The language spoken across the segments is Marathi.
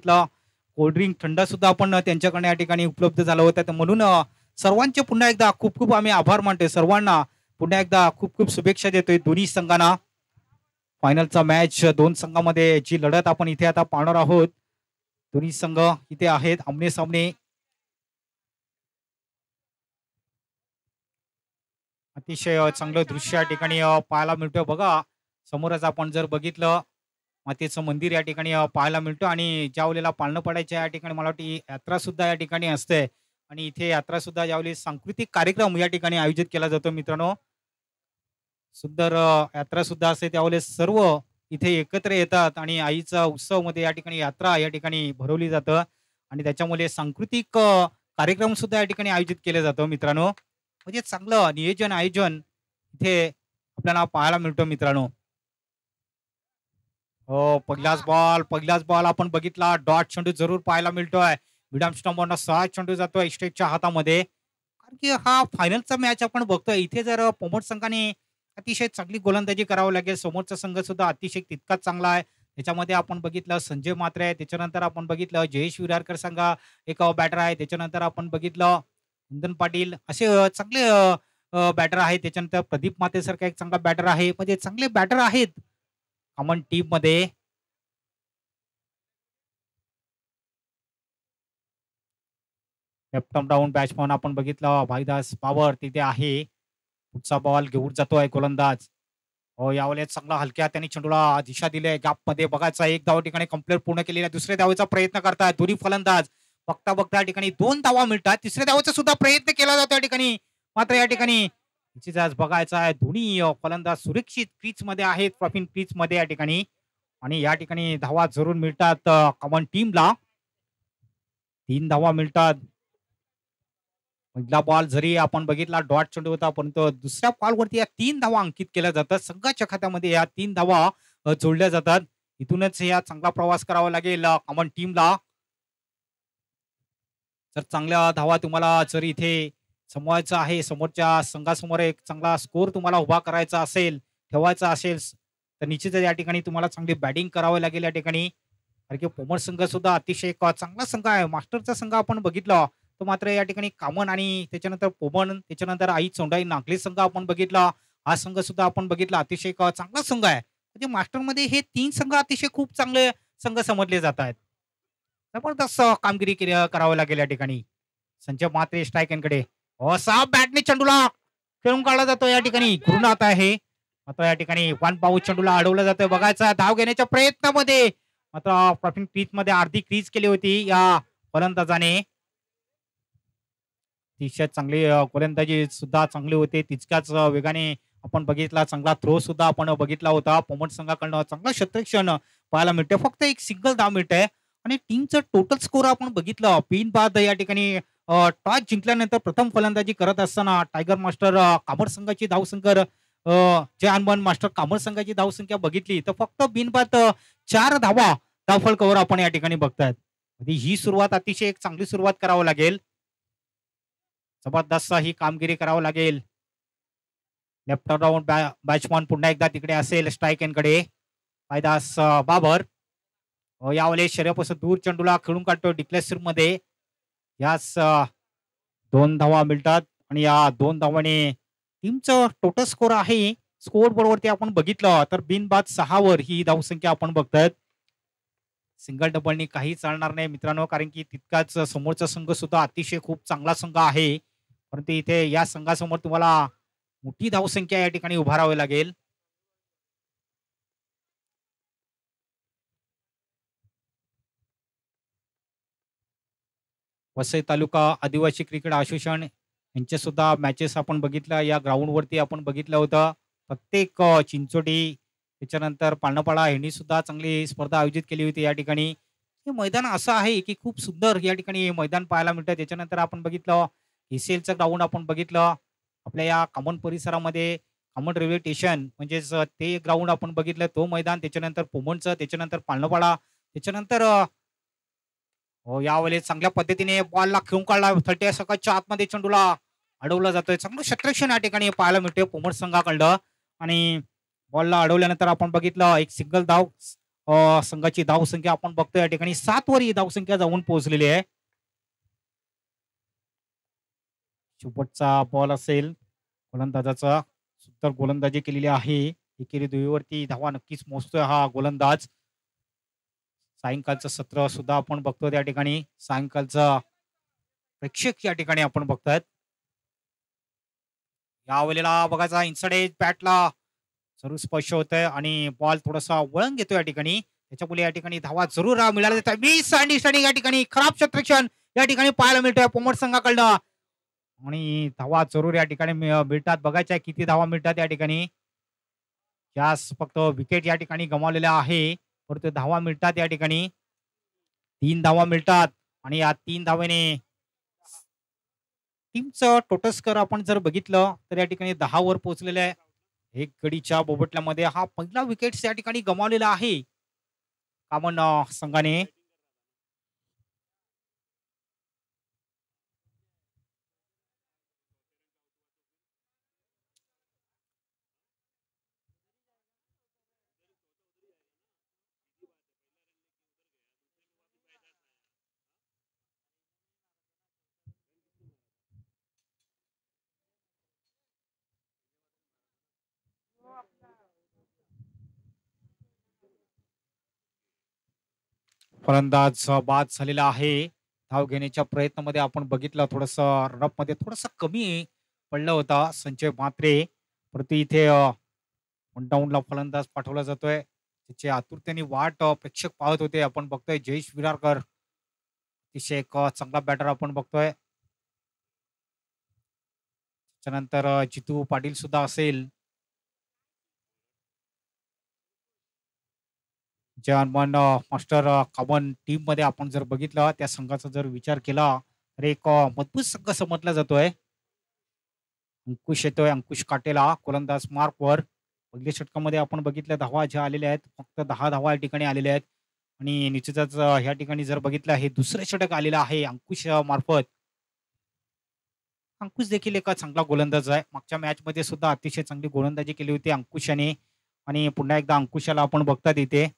बघितलं कोल्ड्रिंक थंड सुद्धा आपण त्यांच्याकडे या ठिकाणी उपलब्ध झालं होतं. तर म्हणून सर्वांचे पुन्हा एकदा खूप खूप आम्ही आभार मानतोय. सर्वांना पुन्हा एकदा खूप खूप शुभेच्छा देतोय दोन्ही संघांना. फायनलचा मॅच दोन संघामध्ये जी लढत आपण इथे आता पाहणार आहोत. दोन्ही संघ इथे आहेत आमने सामने. अतिशय चांगलं दृश्य या ठिकाणी पाहायला मिळतं बघा. समोरच आपण जर बघितलं मातेचं मंदिर या ठिकाणी पाहायला मिळतं आणि ज्या वेळेला पाळणं पडायच्या या ठिकाणी मला वाटतं यात्रा सुद्धा या ठिकाणी असते आणि इथे यात्रा सुद्धा ज्यावेळी सांस्कृतिक कार्यक्रम या ठिकाणी आयोजित केला जातो मित्रांनो. सुंदर यात्रा सुद्धा असते त्यावेळेस सर्व इथे एकत्र येतात आणि आईचा उत्सव मध्ये या ठिकाणी यात्रा या ठिकाणी भरवली जातं आणि त्याच्यामुळे सांस्कृतिक कार्यक्रम सुद्धा या ठिकाणी आयोजित केले जातं मित्रांनो. म्हणजे चांगलं नियोजन आयोजन इथे आपल्याला पाहायला मिळतं मित्रांनो. हो, पहिलाच बॉल आपण बघितला. डॉट चेंडू जरूर पाहायला मिळतोय. मिडम स्टंपवरनं 6 चेंडू जातोय स्टेटच्या हातामध्ये. कारण की हा फायनलचा मॅच आपण बघतोय. इथे जर पोमट संघाने अतिशय चांगली गोलंदाजी करावी लागेल. समोरचा संघ सुद्धा अतिशय तितकाच चांगला आहे. त्याच्यामध्ये आपण बघितलं संजय म्हात्रे आहे. त्याच्यानंतर आपण बघितलं जयेश विरारकर संघ एक बॅटर आहे. त्याच्यानंतर आपण बघितलं कुंदन पाटील असे चांगले बॅटर आहेत. त्याच्यानंतर प्रदीप मातेसारखा एक चांगला बॅटर आहे. म्हणजे चांगले बॅटर आहेत कॉमन टीम मध्ये. लेफ्ट डाऊन बॅट्समन आपण बघितलं भाईदास पवार तिथे आहे. पुढचा बॉल घेऊन जातोय गोलंदाज. हो, यावेळेस चांगला हलक्या त्यांनी चेंडूला दिशा दिली आहे. गॅप मध्ये बघायचा एक धाव ठिकाणी कंप्लीट पूर्ण केलेला आहे. दुसऱ्या धावेचा प्रयत्न करताय दोन्ही फलंदाज. बघता बघता या ठिकाणी 2 धावा मिळतात. तिसऱ्या धावेचा सुद्धा प्रयत्न केला जातो या ठिकाणी. मात्र या ठिकाणी आज बघायचा आहे दोन्ही फलंदाज सुरक्षित क्रीज मध्ये आहेत. प्रॉफिन क्रीज मध्ये या ठिकाणी आणि या ठिकाणी धावा जरूर मिळतात कॉमन टीमला. 3 धावा मिळतात. पहिला बॉल जरी आपण बघितला डॉट चेंडू होता परंतु दुसऱ्या बॉलवरती या 3 धावा अंकित केल्या जातात. संघाच्या खात्यामध्ये या 3 धावा जोडल्या जातात. इथूनच या चांगला प्रवास करावा लागेल कॉमन टीमला. जर चांगल्या धावा तुम्हाला जर इथे समवायचा आहे समोरच्या संघासमोर एक चांगला स्कोर तुम्हाला उभा करायचा असेल ठेवायचा असेल तर निश्चितच या ठिकाणी तुम्हाला चांगली बॅटिंग करावी लागेल या ठिकाणी. कारण की पोमर संघ सुद्धा अतिशय एक चांगला संघ आहे. मास्टरचा संघ आपण बघितला तो मात्र या ठिकाणी कामन आणि त्याच्यानंतर पोमन त्याच्यानंतर आई चोंडाई नागली संघ आपण बघितला. हा संघ सुद्धा आपण बघितला अतिशय एक चांगला संघ आहे. म्हणजे मास्टरमध्ये हे 3 संघ अतिशय खूप चांगले संघ समजले जात आहेत. जबरदस्त कामगिरी करावी लागेल या ठिकाणी. संजय म्हात्रे स्ट्रायकरकडे असा बॅटने चेंडूला खेळून काढला जातो या ठिकाणी गुरुनाथ आहे. मात्र या ठिकाणी वन पाऊस चेंडूला अडवलं जातोय. बघायचा धाव घेण्याच्या प्रयत्नामध्ये मात्र प्रॉफिन क्रीज मध्ये अर्धी क्रीज केली होती या फलंदाजाने. अतिशय चांगली गोलंदाजी सुद्धा चांगली होते. तितक्याच वेगाने आपण बघितला चांगला थ्रो सुद्धा आपण बघितला होता. पोमट संघाकडनं चांगलं क्षेत्ररक्षण पाहायला मिळते. फक्त एक सिंगल धाव मिळते आणि टीमचं टोटल स्कोर आपण बघितलं पिन बाद या ठिकाणी टॉस जिंकल्यानंतर प्रथम फलंदाजी करत असताना टायगर मास्टर कामर संघाची धावसंख्या जे अनबन मास्टर कामर संघाची धावसंख्या बघितली तर फक्त बिनबाद 4 धावा धावफलकावर आपण या ठिकाणी बघतायत. ही सुरुवात अतिशय एक चांगली सुरुवात करावं लागेल. जबरदस्त ही कामगिरी करावं लागेल. लेफ्ट राऊंड बॅट्समन पुन्हा एकदा तिकडे असेल स्ट्रायकरकडे पायदास बाबर. यावेळेस शरीरापासून दूर चेंडूला खेळून काढतो डिक्लेसिव्ह मध्ये. यास 2 धावा मिळतात आणि या 2 धावाने टीमचं टोटल स्कोर आहे. स्कोर बोर्डवरती आपण बघितलं तर बिनबाद 6 वर ही धावसंख्या आपण बघतायत. सिंगल डबलनी काही चालणार नाही मित्रांनो कारण की तितकाच समोरचा संघ सुद्धा अतिशय खूप चांगला संघ आहे. परंतु इथे या संघासमोर तुम्हाला मोठी धावसंख्या या ठिकाणी उभारावी लागेल. वसई तालुका आदिवासी क्रिकेट असोसिएशन यांचे सुद्धा मॅचेस आपण बघितल्या या ग्राउंडवरती आपण बघितलं होतं. प्रत्येक चिंचोटी त्याच्यानंतर पाळणापाडा यांनी सुद्धा चांगली स्पर्धा आयोजित केली होती या ठिकाणी. हे मैदान असं आहे की खूप सुंदर या ठिकाणी मैदान पाहायला मिळतं. त्याच्यानंतर आपण बघितलं एसीएलचं ग्राउंड आपण बघितलं आपल्या या कॉमन परिसरामध्ये कॉमन रेल्वे स्टेशन म्हणजेच ते ग्राउंड आपण बघितलं तो मैदान. त्याच्यानंतर पोमनचं त्याच्यानंतर पाळणापाडा त्याच्यानंतर यावेळेस चांगल्या पद्धतीने बॉलला खेळून काढला 30 सेकंदच्या आतमध्ये चेंडूला अडवला जातोय. चांगलं क्षेत्ररक्षण या ठिकाणी पाहायला मिळते पोमट संघाकडं आणि बॉलला अडवल्यानंतर आपण बघितलं एक सिंगल धाव संघाची धावसंख्या आपण बघतोय या ठिकाणी 7 वर ही धावसंख्या जाऊन पोहोचलेली आहे. शेवटचा बॉल असेल गोलंदाजाचा. सुंदर गोलंदाजी केलेली आहे. एकेरी दुहेरीवरती धावा नक्कीच मोजतोय हा गोलंदाज. सायंकाळचं सत्र सुद्धा आपण बघतो त्या ठिकाणी. सायंकाळचा प्रेक्षक या ठिकाणी आपण बघतायत. यावेळेला बघायचा इन्साइड बॅटला जरूर स्पर्श होतोय आणि बॉल थोडासा वळण घेतो या ठिकाणी. त्याच्यामुळे या ठिकाणी धावा जरूर मिळाल्या जातात. मिस अंडरस्टँडिंग या ठिकाणी खराब क्षेत्ररक्षण या ठिकाणी पाहायला मिळतोय पोमट संघाकडनं. आणि धावा जरूर या ठिकाणी मिळतात. बघायच्या किती धावा मिळतात या ठिकाणी. यास फक्त विकेट या ठिकाणी गमावलेल्या आहे, परंतु धावा मिळतात या ठिकाणी. 3 धावा मिळतात आणि या 3 धावेने टीमचं टोटल स्कोर आपण जर बघितलं तर या ठिकाणी 10 वर पोहोचलेलं आहे. एक गडीच्या बोबटल्यामध्ये हा पहिला विकेट या ठिकाणी गमावलेला आहे कामन संघाने. फलंदाज बाद झालेला आहे. धाव घेण्याच्या प्रयत्नामध्ये आपण बघितलं थोडस रनअप मध्ये थोडस कमी पडलं होता संजय म्हात्रे, परंतु इथे वन डाऊनला फलंदाज पाठवला जातोय. त्याची आतुरतेने वाट प्रेक्षक पाहत होते. आपण बघतोय जयेश विरारकर अतिशय एक चांगला बॅटर आपण बघतोय. त्याच्यानंतर जितू पाटील सुद्धा असेल. जे हनुमान मास्टर कॉमन टीम मध्ये आपण जर बघितलं त्या संघाचा जर विचार केला तर एक मजबूत संघ समजला जातोय. अंकुश येतोय, अंकुश काटेला गोलंदाज मार्कवर. पहिल्या षटकामध्ये आपण बघितलं धावा ज्या आलेल्या आहेत फक्त 10 धावा या ठिकाणी आलेल्या आहेत आणि निश्चितच ह्या ठिकाणी जर बघितलं हे दुसरे षटक आलेलं आहे अंकुश मार्फत. अंकुश देखील एक चांगला गोलंदाज आहे. मागच्या मॅच मध्ये सुद्धा अतिशय चांगली गोलंदाजी केली होती अंकुशाने आणि पुन्हा एकदा अंकुशाला आपण बघतात इथे.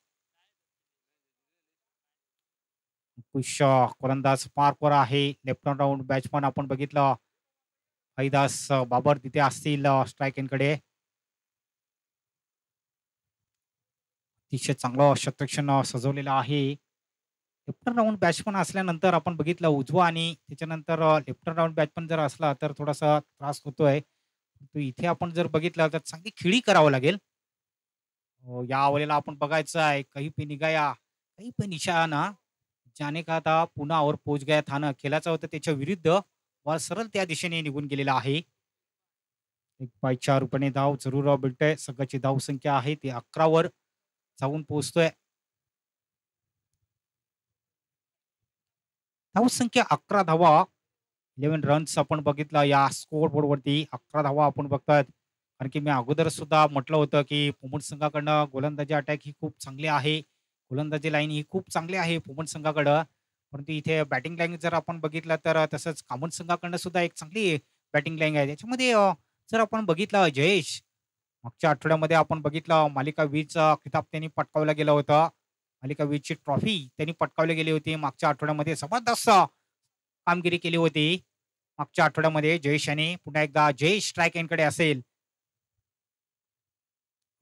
अंकुश गोलंदाज मार्कवर आहे. लेफ्ट राऊंड बॅट्समन आपण बघितलं हरिदास बाबर तिथे असतील स्ट्राईक एंडकडे. अतिशय चांगलं क्षेत्ररक्षण सजवलेलं आहे. लेफ्ट राऊंड बॅट्समन असल्यानंतर आपण बघितलं उजवा आणि त्याच्यानंतर लेफ्ट राऊंड बॅट्समन जर असला तर थोडासा त्रास होतोय. तो इथे आपण जर बघितलं तर चांगली खेळी करावं लागेल. या वेळेला आपण बघायचं आहे कहीं पे निघाया कहीं पे निशाणा जाने का था पुन्हा और पोच गया था ना खेळाचं होतं त्याच्या विरुद्ध व सरळ त्या दिशेने निघून गेलेला आहे. 1/4 रुपयाने धाव जरूर भेटतोय. संघाची धाव संख्या आहे ती 11 वर जाऊन पोहोचतोय. धावसंख्या 11 धावा 11 रन्स आपण बघितलं या स्कोअर बोर्ड वरती 11 धावा आपण बघतात. कारण की मी अगोदर सुद्धा म्हटलं होतं की पोमट संघाकडनं गोलंदाजी अटॅक ही खूप चांगली आहे. गोलंदाजी लाईन ही खूप चांगली आहे पोमट संघाकडं. परंतु इथे बॅटिंग लाईन जर आपण बघितलं तर तसंच कामन संघाकडनं सुद्धा एक चांगली बॅटिंग लाईन आहे. त्याच्यामध्ये जर आपण बघितलं जयेश मागच्या आठवड्यामध्ये आपण बघितलं मालिका वीजचा खिताब त्यांनी पटकावला गेला होता. मालिका वीजची ट्रॉफी त्यांनी पटकावली गेली होती. मागच्या आठवड्यामध्ये जबरदस्त कामगिरी केली होती. मागच्या आठवड्यामध्ये जयेश याने पुन्हा एकदा जयेश स्ट्राईक एंडकडे असेल.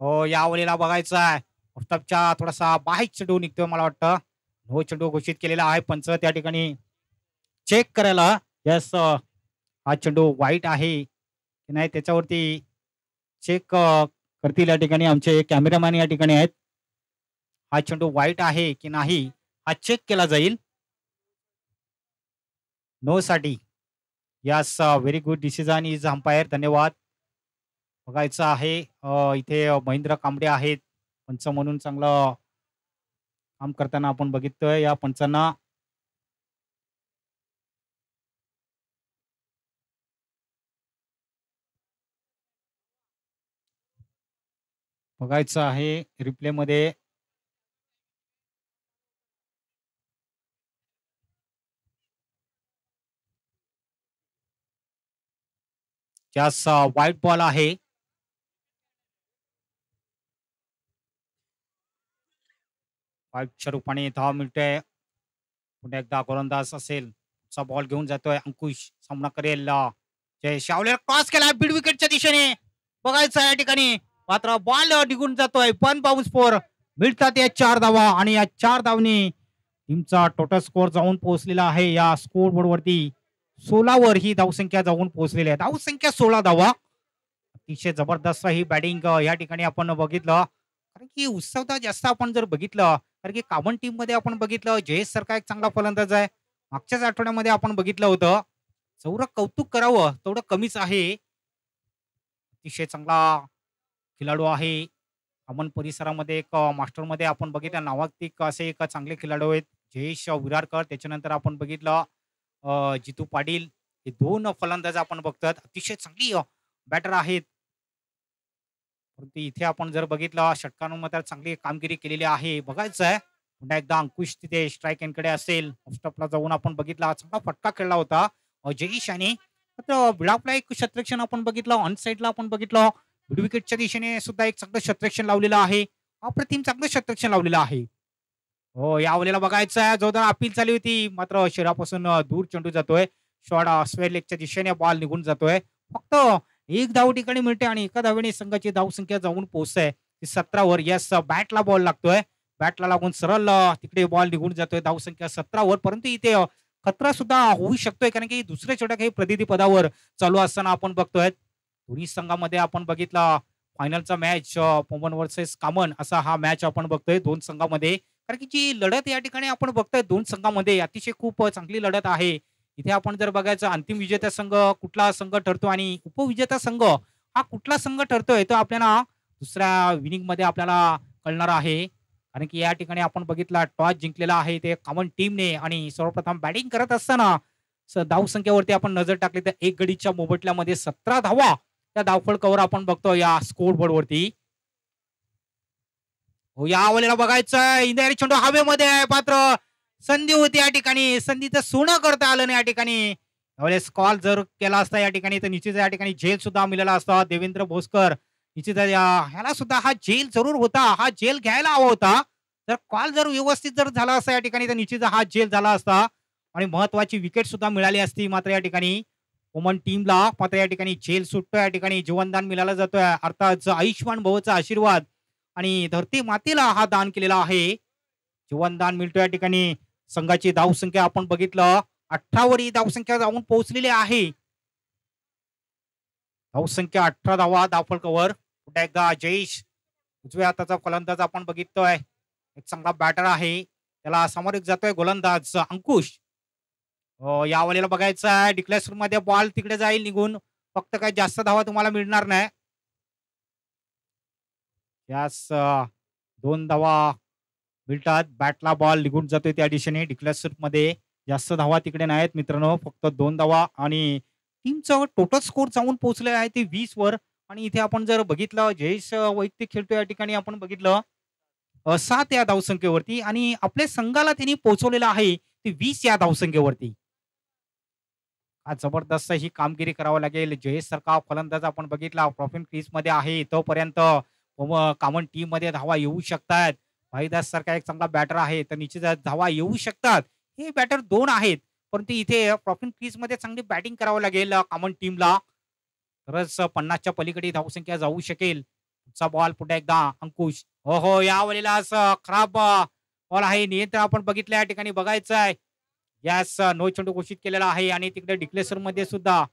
हो यावेळेला बघायचं आहे ऑफटॉपच्या थोडासा बाहेर चेंडू निघतोय मला वाटतं. नो चेंडू घोषित केलेला आहे पंच त्या ठिकाणी चेक करायला. यस हा चेंडू वाईट आहे की नाही त्याच्यावरती चेक करतील या ठिकाणी आमचे कॅमेरामॅन या ठिकाणी आहेत. हा चेंडू वाईट आहे की नाही हा चेक केला जाईल. नो साठी. Yes very good decision is umpire. धन्यवाद. बघायचं आहे इथे महेंद्र कांबळे आहेत पंच म्हणून चांगलं काम करताना आपण बघितलंय या पंचांना. बघायचं आहे रिप्ले मध्ये जास्त वाईट बॉल आहे. फाईव्हच्या रूपाने 10 मिनिटे. पुन्हा एकदा गोलंदाज असेल चा बॉल घेऊन जातोय अंकुश. सामना करेल जय शावले क्रॉस केला बीड विकेटच्या दिशेने. बघायचं या ठिकाणी मात्र बॉल निघून जातोय. पण बाउन्स फोर. मिळतात या 4 धावा आणि या 4 धावनी टीमचा टोटल स्कोर जाऊन पोहोचलेला आहे या स्कोर बोर्ड वरती 16 वर ही धावसंख्या जाऊन पोहोचलेली आहे. धावसंख्या 16 धावा. अतिशय जबरदस्त ही बॅटिंग या ठिकाणी आपण बघितलं. कारण की उत्सवता जास्त आपण जर बघितलं कारण की कॉमन टीम मध्ये आपण बघितलं जयेश सारखा एक चांगला फलंदाज आहे. मागच्याच आठवड्यामध्ये आपण बघितलं होतं. जेवढं कौतुक करावं तेवढं कमीच आहे. अतिशय चांगला खेळाडू आहे. कॉमन परिसरामध्ये एक मास्टरमध्ये आपण बघितलं नावांकित असे एक चांगले खेळाडू आहेत. जयेश विरारकर त्याच्यानंतर आपण बघितलं जितू पाटील. हे 2 फलंदाज आपण बघतात. अतिशय चांगली बॅटर आहेत. परंतु इथे आपण जर बघितलं षटकांमध्ये चांगली कामगिरी केलेली आहे. बघायचं आहे पुन्हा एकदा अंकुश तिथे स्ट्राईक एंडकडे असेल. ऑफस्टॉपला जाऊन आपण बघितला चांगला फटका खेळला होता जयेश याने. बिडापला एक क्षेत्ररक्षण आपण बघितलं. ऑन साईडला आपण बघितलं मिड विकेटच्या दिशेने सुद्धा एक चांगलं क्षेत्ररक्षण लावलेलं आहे. अप्रतिम चांगलं क्षेत्ररक्षण लावलेलं आहे. हो या वेळेला बघायचं आहे जोरदार अपील चालू होती मात्र शरीरापासून दूर चेंडू जातोय. शॉर्ट स्क्वेअर लेगच्या दिशेने बॉल निघून जातोय. फक्त एक धाव ठिकाणी मिळते आणि एका धावेने संघाची धावसंख्या जाऊन पोहोचते 17 वर. यस बॅटला बॉल लागतोय. बॅटला लागून सरळ तिकडे बॉल निघून जातोय. धावसंख्या 17 वर. परंतु इथे खतरा सुद्धा होऊ शकतोय कारण की दुसऱ्या छोट्या काही प्रतिनिधी पदावर चालू असताना आपण बघतोय. दोन्ही संघामध्ये आपण बघितला फायनलचा मॅच पवन वर्सेस कामन असा हा मॅच आपण बघतोय 2 संघामध्ये. कारण की जी लढत या ठिकाणी आपण बघतोय 2 संघामध्ये अतिशय खूप चांगली लढत आहे. इथे आपण जर बघायचं अंतिम विजेता संघ कुठला संघ ठरतो आणि उपविजेता संघ हा कुठला संघ ठरतोय तर आपल्याला दुसऱ्या विनिंग मध्ये आपल्याला कळणार आहे. कारण की या ठिकाणी आपण बघितला टॉस जिंकलेला आहे ते कॉमन टीमने आणि सर्वप्रथम बॅटिंग करत असताना धावसंख्येवरती आपण नजर टाकली तर एक गडीच्या मोबदल्यामध्ये 17 धावा त्या धावफलकावर आपण बघतो या स्कोर बोर्ड वरती. हो या वेळेला बघायचं इंद्रायणी चेंडू हवेमध्ये आहे. मात्र संधी होती या ठिकाणी. संधीचं सोनं करता आलं नाही या ठिकाणी. त्यावेळेस कॉल जर केला असता या ठिकाणी तर निश्चित या ठिकाणी जेल सुद्धा मिळाला असता. देवेंद्र भोसकर निश्चित ह्याला सुद्धा हा जेल जरूर होता. हा जेल घ्यायला हवा होता. जर कॉल जर व्यवस्थित जर झाला असता या ठिकाणी तर निश्चित हा जेल झाला असता आणि महत्वाची विकेट सुद्धा मिळाली असती. मात्र या ठिकाणी वुमन टीमला मात्र या ठिकाणी जेल सुटतोय. या ठिकाणी जीवनदान मिळालं जातोय. अर्थात आयुष्यमान भवचा आशीर्वाद आणि धरती मातेला हा दान केलेला आहे. जीवनदान मिळतोय या ठिकाणी. संघाची धावसंख्या आपण बघितलं 18 वर ही धावसंख्या जाऊन पोहोचलेली आहे. धावसंख्या 18 धावा धावफलकावर. पुन्हा एकदा जयेश उजव्या हाताचा फलंदाज आपण बघितलोय. एक चांगला बॅटर आहे. त्याला सामोरे जातोय गोलंदाज अंकुश. या वेळेला बघायचं आहे डिक्लेअर मध्ये बॉल तिकडे जाईल निघून. फक्त काही जास्त धावा तुम्हाला मिळणार नाही. यास 2 धावा मिळतात. बॅटला बॉल निघून जातोय त्या दिशेने. डिक्लेअर मध्ये जास्त धावा तिकडे नाहीत मित्रांनो. फक्त 2 धावा आणि टीमचं टोटल स्कोर जाऊन पोहोचले आहे ते 20 वर. आणि इथे आपण जर बघितलं जयेश वैयक्तिक खेळतो या ठिकाणी आपण बघितलं 7 या धावसंख्येवरती आणि आपल्या संघाला त्यांनी पोहोचवलेलं आहे ते 20 या धावसंख्येवरती. आज जबरदस्त ही कामगिरी करावं लागेल. जयेश सारखा फलंदाज आपण बघितला प्रॉफिट क्रीज मध्ये आहे तोपर्यंत कॉमन टीम मध्ये धावा येऊ शकतात. भाईदास सारखा एक चांगला बॅटर आहे तर निश्चित धावा येऊ शकतात. हे बॅटर 2 आहेत परंतु इथे प्रॉफिट क्रीज मध्ये चांगली बॅटिंग करावं लागेल कॉमन टीमला. तरच 50च्या पलीकडे धावसंख्या जाऊ शकेल. पुढचा बॉल पुन्हा एकदा अंकुश. हो या वेळेला खराब बॉल आहे. नियंत्रण आपण बघितलं या ठिकाणी बघायचं आहे. यास नो चेंडू घोषित केलेला आहे आणि तिकडे डिक्लेअर मध्ये सुद्धा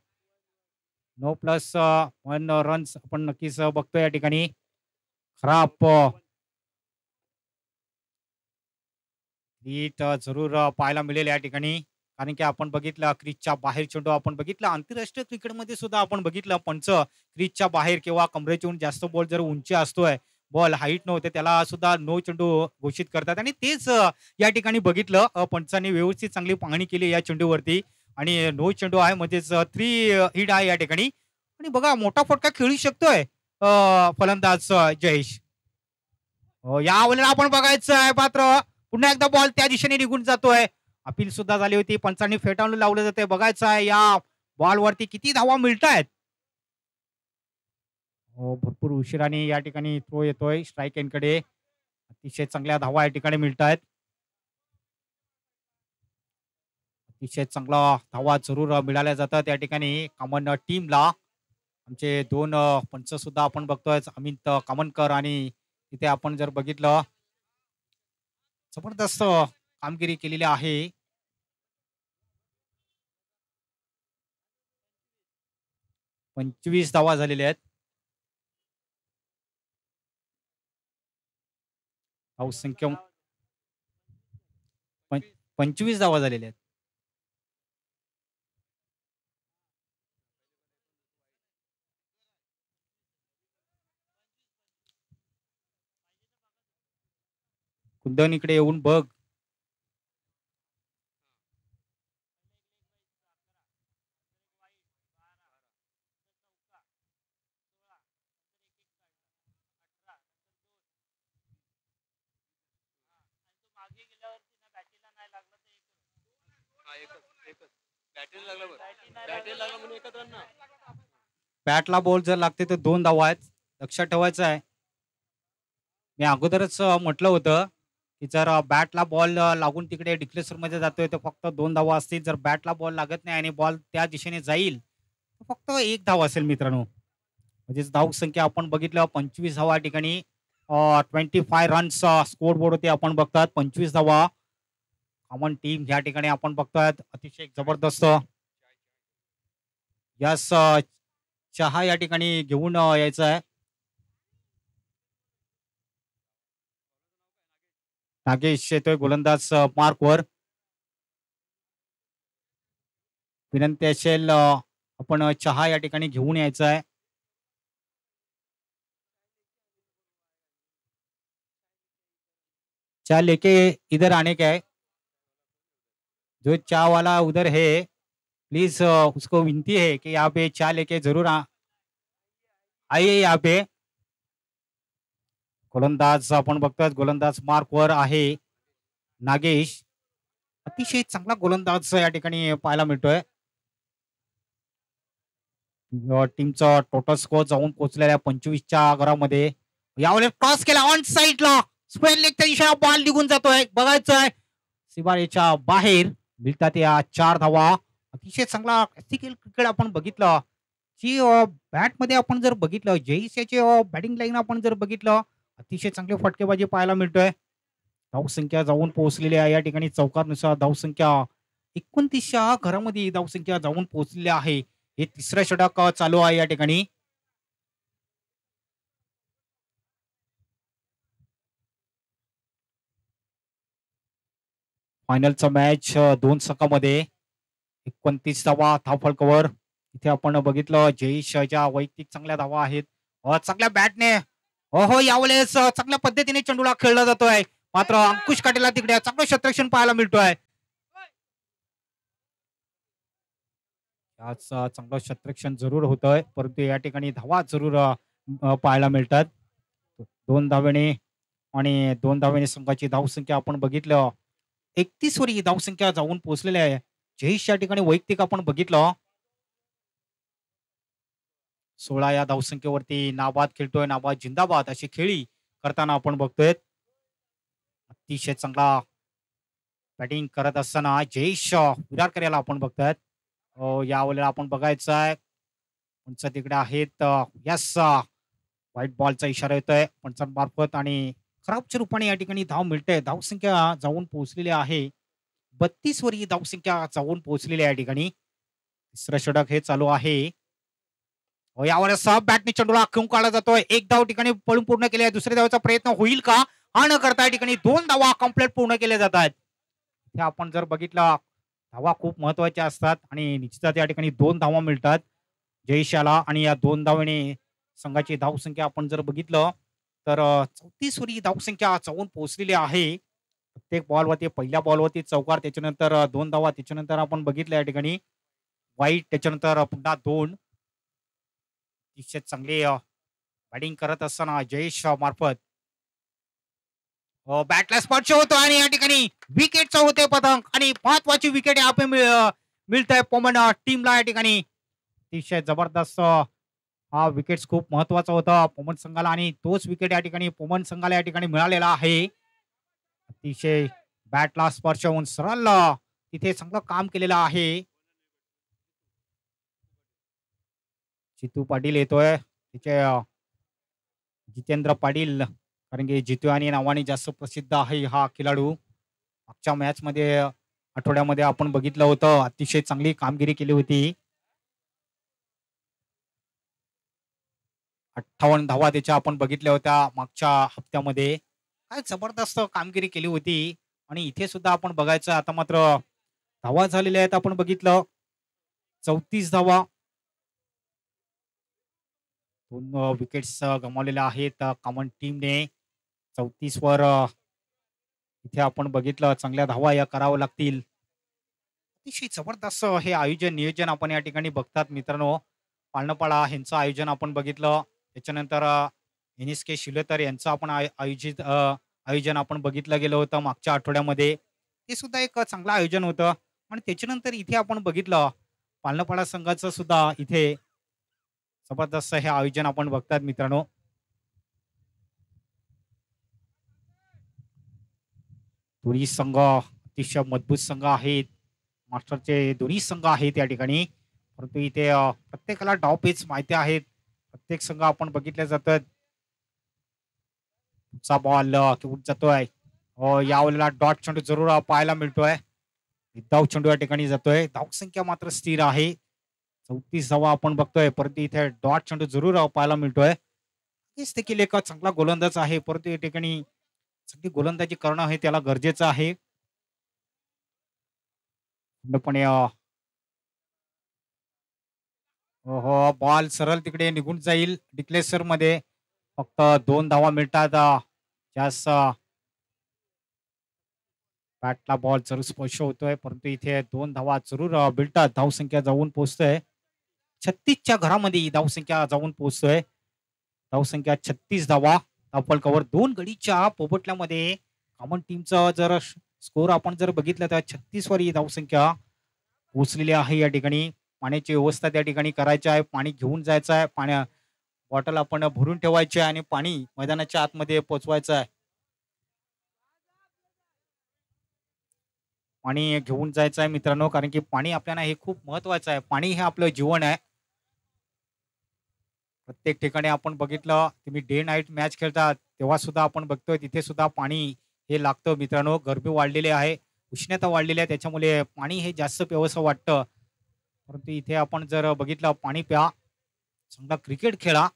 नो प्लस 1 रन्स आपण नक्कीच बघतोय या ठिकाणी. खराब नीट जरूर पाहायला मिळेल या ठिकाणी. कारण की आपण बघितलं क्रीजच्या बाहेर चेंडू आपण बघितला आंतरराष्ट्रीय क्रिकेटमध्ये सुद्धा आपण बघितलं पंच क्रीजच्या बाहेर किंवा कमरेच्या जास्त बॉल जर उंची असतोय बॉल हाईट नव्हते त्याला सुद्धा नो चेंडू घोषित करतात आणि तेच या ठिकाणी बघितलं पंचांनी व्यवस्थित चांगली पाहणी केली या चेंडूवरती आणि नो चेंडू आहे म्हणजेच 3 हिट आहे या ठिकाणी. आणि बघा मोठा फटका खेळू शकतोय फलंदाज जयेश. या वेळेला आपण बघायचं आहे मात्र पुन्हा एकदा बॉल त्या दिशेने निघून जातोय. अपील सुद्धा झाली होती पंचांनी फेटाळून लावलं जाते. बघायचं आहे या बॉलवरती किती धावा मिळतायत. हो भरपूर उशिराने या ठिकाणी थ्रो येतोय स्ट्राईक एंडकडे. अतिशय चांगल्या धावा या ठिकाणी मिळत आहेत. अतिशय चांगला धावा जरूर मिळाल्या जातात या ठिकाणी कॉमन टीमला. आमचे दोन पंच सुद्धा आपण बघतोय, अमित कामनकर, आणि तिथे आपण जर बघितलं जबरदस्त कामगिरी केलेली आहे. 25 धावा झालेल्या आहेत. धावसंख्या 25 धावा झालेल्या आहेत. कुंदन इकडे येऊन बघ. बॅटला बॉल जर लागते तर 2 धावा आहेत. लक्षात ठेवायचं आहे. मी अगोदरच म्हटलं होतं की जर बॅटला बॉल लागून तिकडे डिक्लेसर मध्ये जातोय तर फक्त 2 धावा असतील. जर बॅटला बॉल लागत नाही आणि बॉल त्या दिशेने जाईल तर फक्त 1 धाव असेल मित्रांनो. म्हणजेच धाव संख्या आपण बघितलं 25 धावा ठिकाणी 25 रन्स स्कोर बोर्ड होते आपण बघतात. 25 धावा कॉमन टीम या ठिकाणी आपण बघतोय. अतिशय जबरदस्त यस चहा या ठिकाणी घेऊन यायचं आहे. नागेश येतोय गोलंदाज मार्कवर. विनंती असेल आपण चहा या ठिकाणी घेऊन यायचा आहे. चाय लेके इधर आने का है. जो चाय वाला उधर है प्लीज उसको विनती है कि यहाँ पे चाय लेके जरूर आइए यहाँ पे. गोलंदाज आपण बघतोय, गोलंदाज मार्कवर आहे नागेश. अतिशय चांगला गोलंदाज या ठिकाणी पाहायला मिळतोय. टीमचा टोटल स्कोर जाऊन पोहोचलेल्या 25च्या घरामध्ये. यावेळेस क्रॉस केला ऑन साईडला, स्क्वेअर लेगच्या दिशेला बॉल निघून जातोय. बघायचंय सीमारेच्या बाहेर मिळतात या 4 धावा. अतिशय चांगला क्रिकेट आपण बघितलं. जी बॅट मध्ये आपण जर बघितलं, जयेशचे बॅटिंग लाईन आपण जर बघितलं, अतिशय चांगली फटकेबाजी पाहायला मिळतोय. धावसंख्या जाऊन पोहोचलेली आहे या ठिकाणी. चौकानुसार धावसंख्या 29च्या घरामध्ये धावसंख्या जाऊन पोहोचलेली आहे. हे तिसरं षटक चालू आहे या ठिकाणी. फायनलचा मॅच 2 षटकामध्ये 29 धावा धावफलकावर. इथे आपण बघितलं जयेशच्या वैयक्तिक चांगल्या धावा आहेत. चांगल्या बॅटने हो यावेळेस चांगल्या पद्धतीने चेंडूला खेळला जातोय. मात्र अंकुश काटेला तिकडे चांगलं क्षेत्ररक्षण पाहायला मिळतोय. आज चांगलं क्षेत्ररक्षण जरूर होतंय, परंतु या ठिकाणी धावा जरूर पाहायला मिळतात. 2 धावेने आणि 2 धावेने संघाची धावसंख्या आपण बघितलं 31 वर ही धावसंख्या जाऊन पोहोचलेली आहे. जयेश या ठिकाणी वैयक्तिक आपण बघितलं 16 या धावसंख्येवरती नाबाद खेळतोय. नाबाद जिंदाबाद अशी खेळी करताना आपण बघतोय. अतिशय चांगला बॅटिंग करत असताना जयेश विरारकर याला आपण बघतोय. यावेळेला आपण बघायचं आहे पंच तिकडे आहेत. यस व्हाईट बॉलचा इशारा येतोय पंचांमार्फत आणि खराबच्या रूपाने या ठिकाणी धाव मिळते. धावसंख्या जाऊन पोहोचलेली आहे 32 वर ही धावसंख्या जाऊन पोहोचलेली आहे या ठिकाणी. तिसरं षटक हे चालू आहे. यावेळेस बॅटने चेंडूला खेळून काढला जातोय. 1 धाव ठिकाणी पळून पूर्ण केली आहे. दुसऱ्या धावाचा प्रयत्न होईल का? हा न करता या ठिकाणी 2 धावा कंप्लीट पूर्ण केल्या जात आहेत. हे आपण जर बघितलं धावा खूप महत्वाच्या असतात आणि निश्चितच या ठिकाणी 2 धावा मिळतात जयेशाला. आणि या 2 धावेने संघाची धावसंख्या आपण जर बघितलं तर 34 वर ही धावसंख्या जाऊन पोहोचलेली आहे. प्रत्येक बॉलवरती पहिल्या बॉलवरती चौकार, त्याच्यानंतर 2 धावा, त्याच्यानंतर आपण बघितलं या ठिकाणी वाईट, त्याच्यानंतर पुन्हा 2. अतिशय चांगली बॅटिंग करत असताना जयेश मार्फत बॅटला स्पर्श होतो आणि या ठिकाणी विकेटचा होते पतंग आणि महत्वाची विकेट यहाँ पे मिळत आहे पवन टीमला या ठिकाणी. अतिशय जबरदस्त हा विकेट्स खूप महत्वाचा होता पोमन संघाला आणि तोच विकेट या ठिकाणी पोमन संघाला या ठिकाणी मिळालेला आहे. अतिशय बॅटला स्पर्श होऊन सरळ तिथे चांगलं काम केलेलं आहे. जितू पाटील येतोय तिचे जितेंद्र पाटील, कारण की जितू आणि नावाने जास्त प्रसिद्ध आहे हा खेळाडू. मागच्या मॅच मध्ये आठवड्यामध्ये आपण बघितलं होतं अतिशय चांगली कामगिरी केली होती. 58 धावा त्याच्या आपण बघितल्या होत्या मागच्या हप्त्यामध्ये. काय जबरदस्त कामगिरी केली होती. आणि इथे सुद्धा आपण बघायचं आता मात्र धावा झालेल्या आहेत आपण बघितलं 34 धावा. 2 विकेट्स गमावलेल्या आहेत कॉमन टीमने. 34 वर इथे आपण बघितलं चांगल्या धावा या करावं लागतील. अतिशय जबरदस्त हे आयोजन नियोजन आपण या ठिकाणी बघतात मित्रांनो. पाळणपाळा यांचं आयोजन आपण बघितलं. त्याच्यानंतर NSK शिलेतर यांचं आपण आयोजित आयोजन आपण बघितलं गेलं होतं मागच्या आठवड्यामध्ये. ते सुद्धा एक चांगलं आयोजन होतं. आणि त्याच्यानंतर इथे आपण बघितलं पाळणपाळा संघाचं सुद्धा इथे जबरदस्त हे आयोजन आपण बघतात मित्रांनो. दोन्ही संघ अतिशय मजबूत संघ आहेत. मास्टरचे दोन्ही संघ आहेत या ठिकाणी. परंतु इथे प्रत्येकाला डाव पेच माहिती आहेत. प्रत्येक संघ आपण बघितले जातात. चा बॉल घेऊन जातोय. यावेळेला डॉट चेंडू जरूर पाहायला मिळतोय. धाव चेंडू या ठिकाणी जातोय. धावसंख्या मात्र स्थिर आहे. 34 धावा आपण बघतोय. परंतु इथे डॉट चेंडू जरूर पाहायला मिळतोय. हेच देखील एक चांगला गोलंदाज आहे. परंतु या ठिकाणी चांगली गोलंदाजी करणं हे त्याला गरजेचं आहे. पूर्णपणे हो बॉल सरळ तिकडे निघून जाईल डिक्लेसर मध्ये. फक्त 2 धावा मिळतात. जास्त बॅटला बॉल जरूर स्पर्श होतोय. परंतु इथे 2 धावा जरूर मिळतात. धावसंख्या जाऊन पोहोचतोय 36च्या घरामध्ये. धावसंख्या जाऊन पोहोचतोय. धावसंख्या 36 धावा. धावफल कव्हर 2 गडीच्या पोपटल्यामध्ये कॉमन टीमचा जर स्कोर आपण जर बघितलं तर 36 वर ही धावसंख्या पोहोचलेली आहे या ठिकाणी. पाण्याची व्यवस्था त्या ठिकाणी करायची आहे. पाणी घेऊन जायचं आहे. पाण्या बॉटल आपण भरून ठेवायची आहे आणि पाणी मैदानाच्या आतमध्ये पोहोचवायचं आहे. पाणी घेऊन जायचं आहे मित्रांनो, कारण की पाणी आपल्याला हे खूप महत्वाचं आहे. पाणी हे आपलं जीवन आहे. प्रत्येक ठिकाणी आपण बघितलं तुम्ही डे नाईट मॅच खेळतात तेव्हा सुद्धा आपण बघतोय तिथे सुद्धा पाणी हे लागतं मित्रांनो. गरमी वाढलेली आहे, उष्णता वाढलेली आहे, त्याच्यामुळे पाणी हे जास्त प्यावंसं वाटतं. परंतु इथे आपण जर बघितलं पाणी प्या, चांगला क्रिकेट खेळा.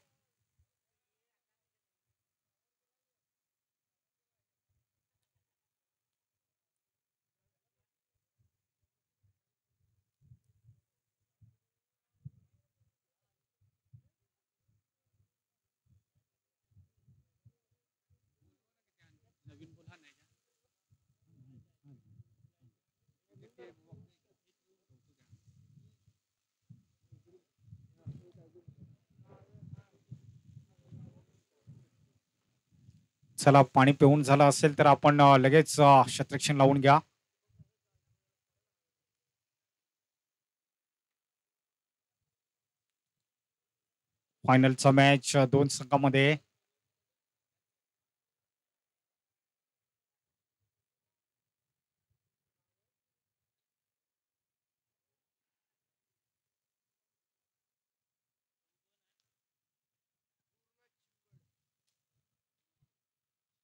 चला पाणी पिऊन झालं असेल तर आपण लगेच शतरक्षण लावून घ्या. फायनलचा मॅच 2 संघामध्ये.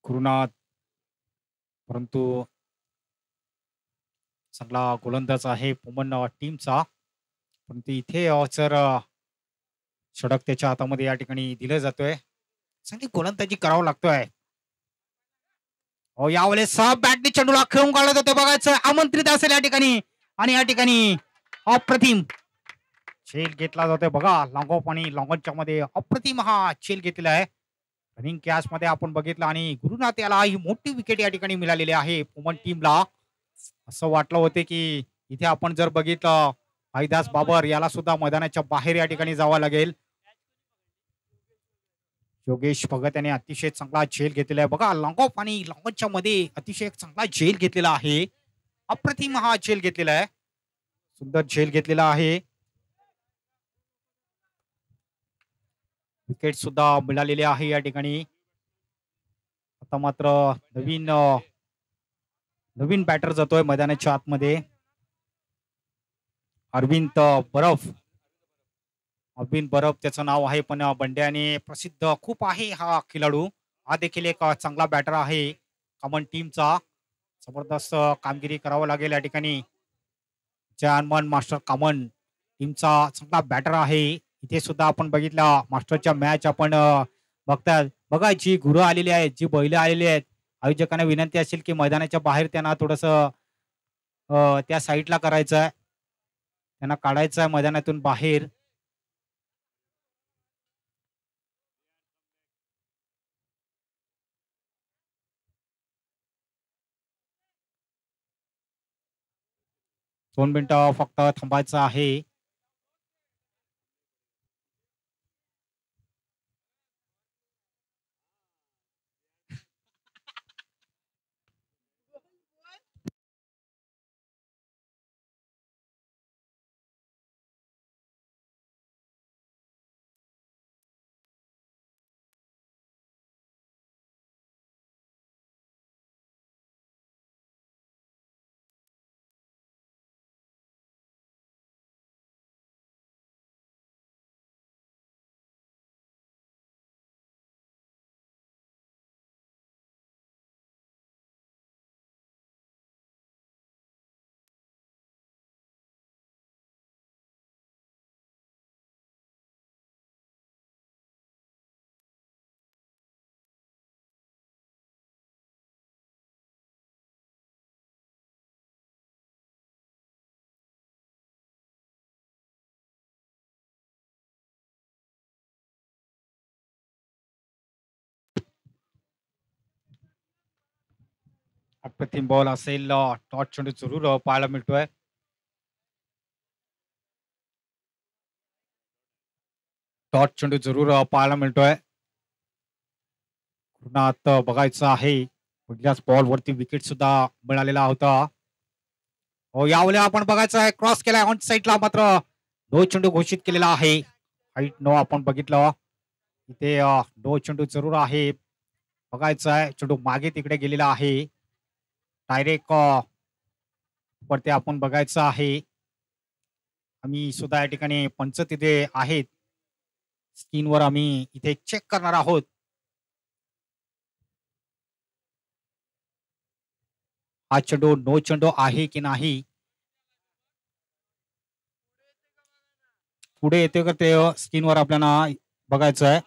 गुरुनाथ परंतु चांगला गोलंदाज आहे पोमन टीमचा. परंतु इथे जर षटक त्याच्या हातामध्ये या ठिकाणी दिलं जातोय. चांगली गोलंदाजी करावं लागतोय. यावेळेस बॅटने चेंडूला खेळून काढलं जाते बघायचं आमंत्रित असेल या ठिकाणी. आणि या ठिकाणी अप्रतिम झेल घेतला जातोय बघा. लॉंग आणि लॉंगच्या मध्ये अप्रतिम हा झेल घेतलेला आहे. रनिंग कॅच मध्ये आपण बघितलं आणि गुरुनाथ याला ही मोठी विकेट या ठिकाणी मिळालेली आहे पोमन टीमला. असं वाटलं होते की इथे आपण जर बघितलं भाईदास बाबर याला सुद्धा मैदानाच्या बाहेर या ठिकाणी जावं लागेल. योगेश भगत याने अतिशय चांगला झेल घेतलेला आहे बघा. लॉंग ऑफ आणि लॉंगच्या मध्ये अतिशय चांगला झेल घेतलेला आहे. अप्रतिम हा झेल घेतलेला आहे. सुंदर झेल घेतलेला आहे. विकेट सुद्धा मिळालेली आहे या ठिकाणी. आता मात्र नवीन नवीन बॅटर जातोय मैदानाच्या आतमध्ये. अरविंद बरफ. अरविंद बरफ त्याचं नाव आहे, पण बंड्याने प्रसिद्ध खूप आहे हा खेळाडू. हा देखील एक चांगला बॅटर आहे कमन टीमचा. जबरदस्त कामगिरी करावं लागेल या ठिकाणी. जय हनुमान मास्टर कमन टीमचा चांगला बॅटर आहे. इथे सुद्धा आपण बघितलं मास्टरच्या मॅच आपण बघतात. बघा जी गुरं आलेली आहेत, जी बैल आलेली आहेत, आयोजकांना विनंती असेल की मैदानाच्या बाहेर त्यांना थोडस त्या साईडला करायचं आहे, त्यांना काढायचं आहे मैदानातून बाहेर. दोन मिनिटं फक्त थांबायचं आहे. अप्रतिम बॉल असेल. टॉस चेंडू जरूर पाहायला मिळतोय. टॉस चेंडू जरूर पाहायला मिळतोय. पूर्ण बघायचं आहे. पहिल्याच बॉल वरती विकेट सुद्धा मिळालेला होता. हो, यावेळी आपण बघायचं आहे क्रॉस केलाय ऑन साईडला, मात्र नो चेंडू घोषित केलेला आहे. हाईट नो आपण बघितलं. इथे नो चेंडू जरूर आहे. बघायचं आहे चेंडू मागे तिकडे गेलेला आहे. डायरेक्ट वरती आपण बघायचं आहे. आम्ही सुद्धा या ठिकाणी पंच तिथे आहेत. स्क्रीनवर आम्ही इथे चेक करणार आहोत. हा चेंडू नो चेंडू आहे की नाही. पुढे येते का ते स्क्रीनवर आपल्याला बघायचं आहे.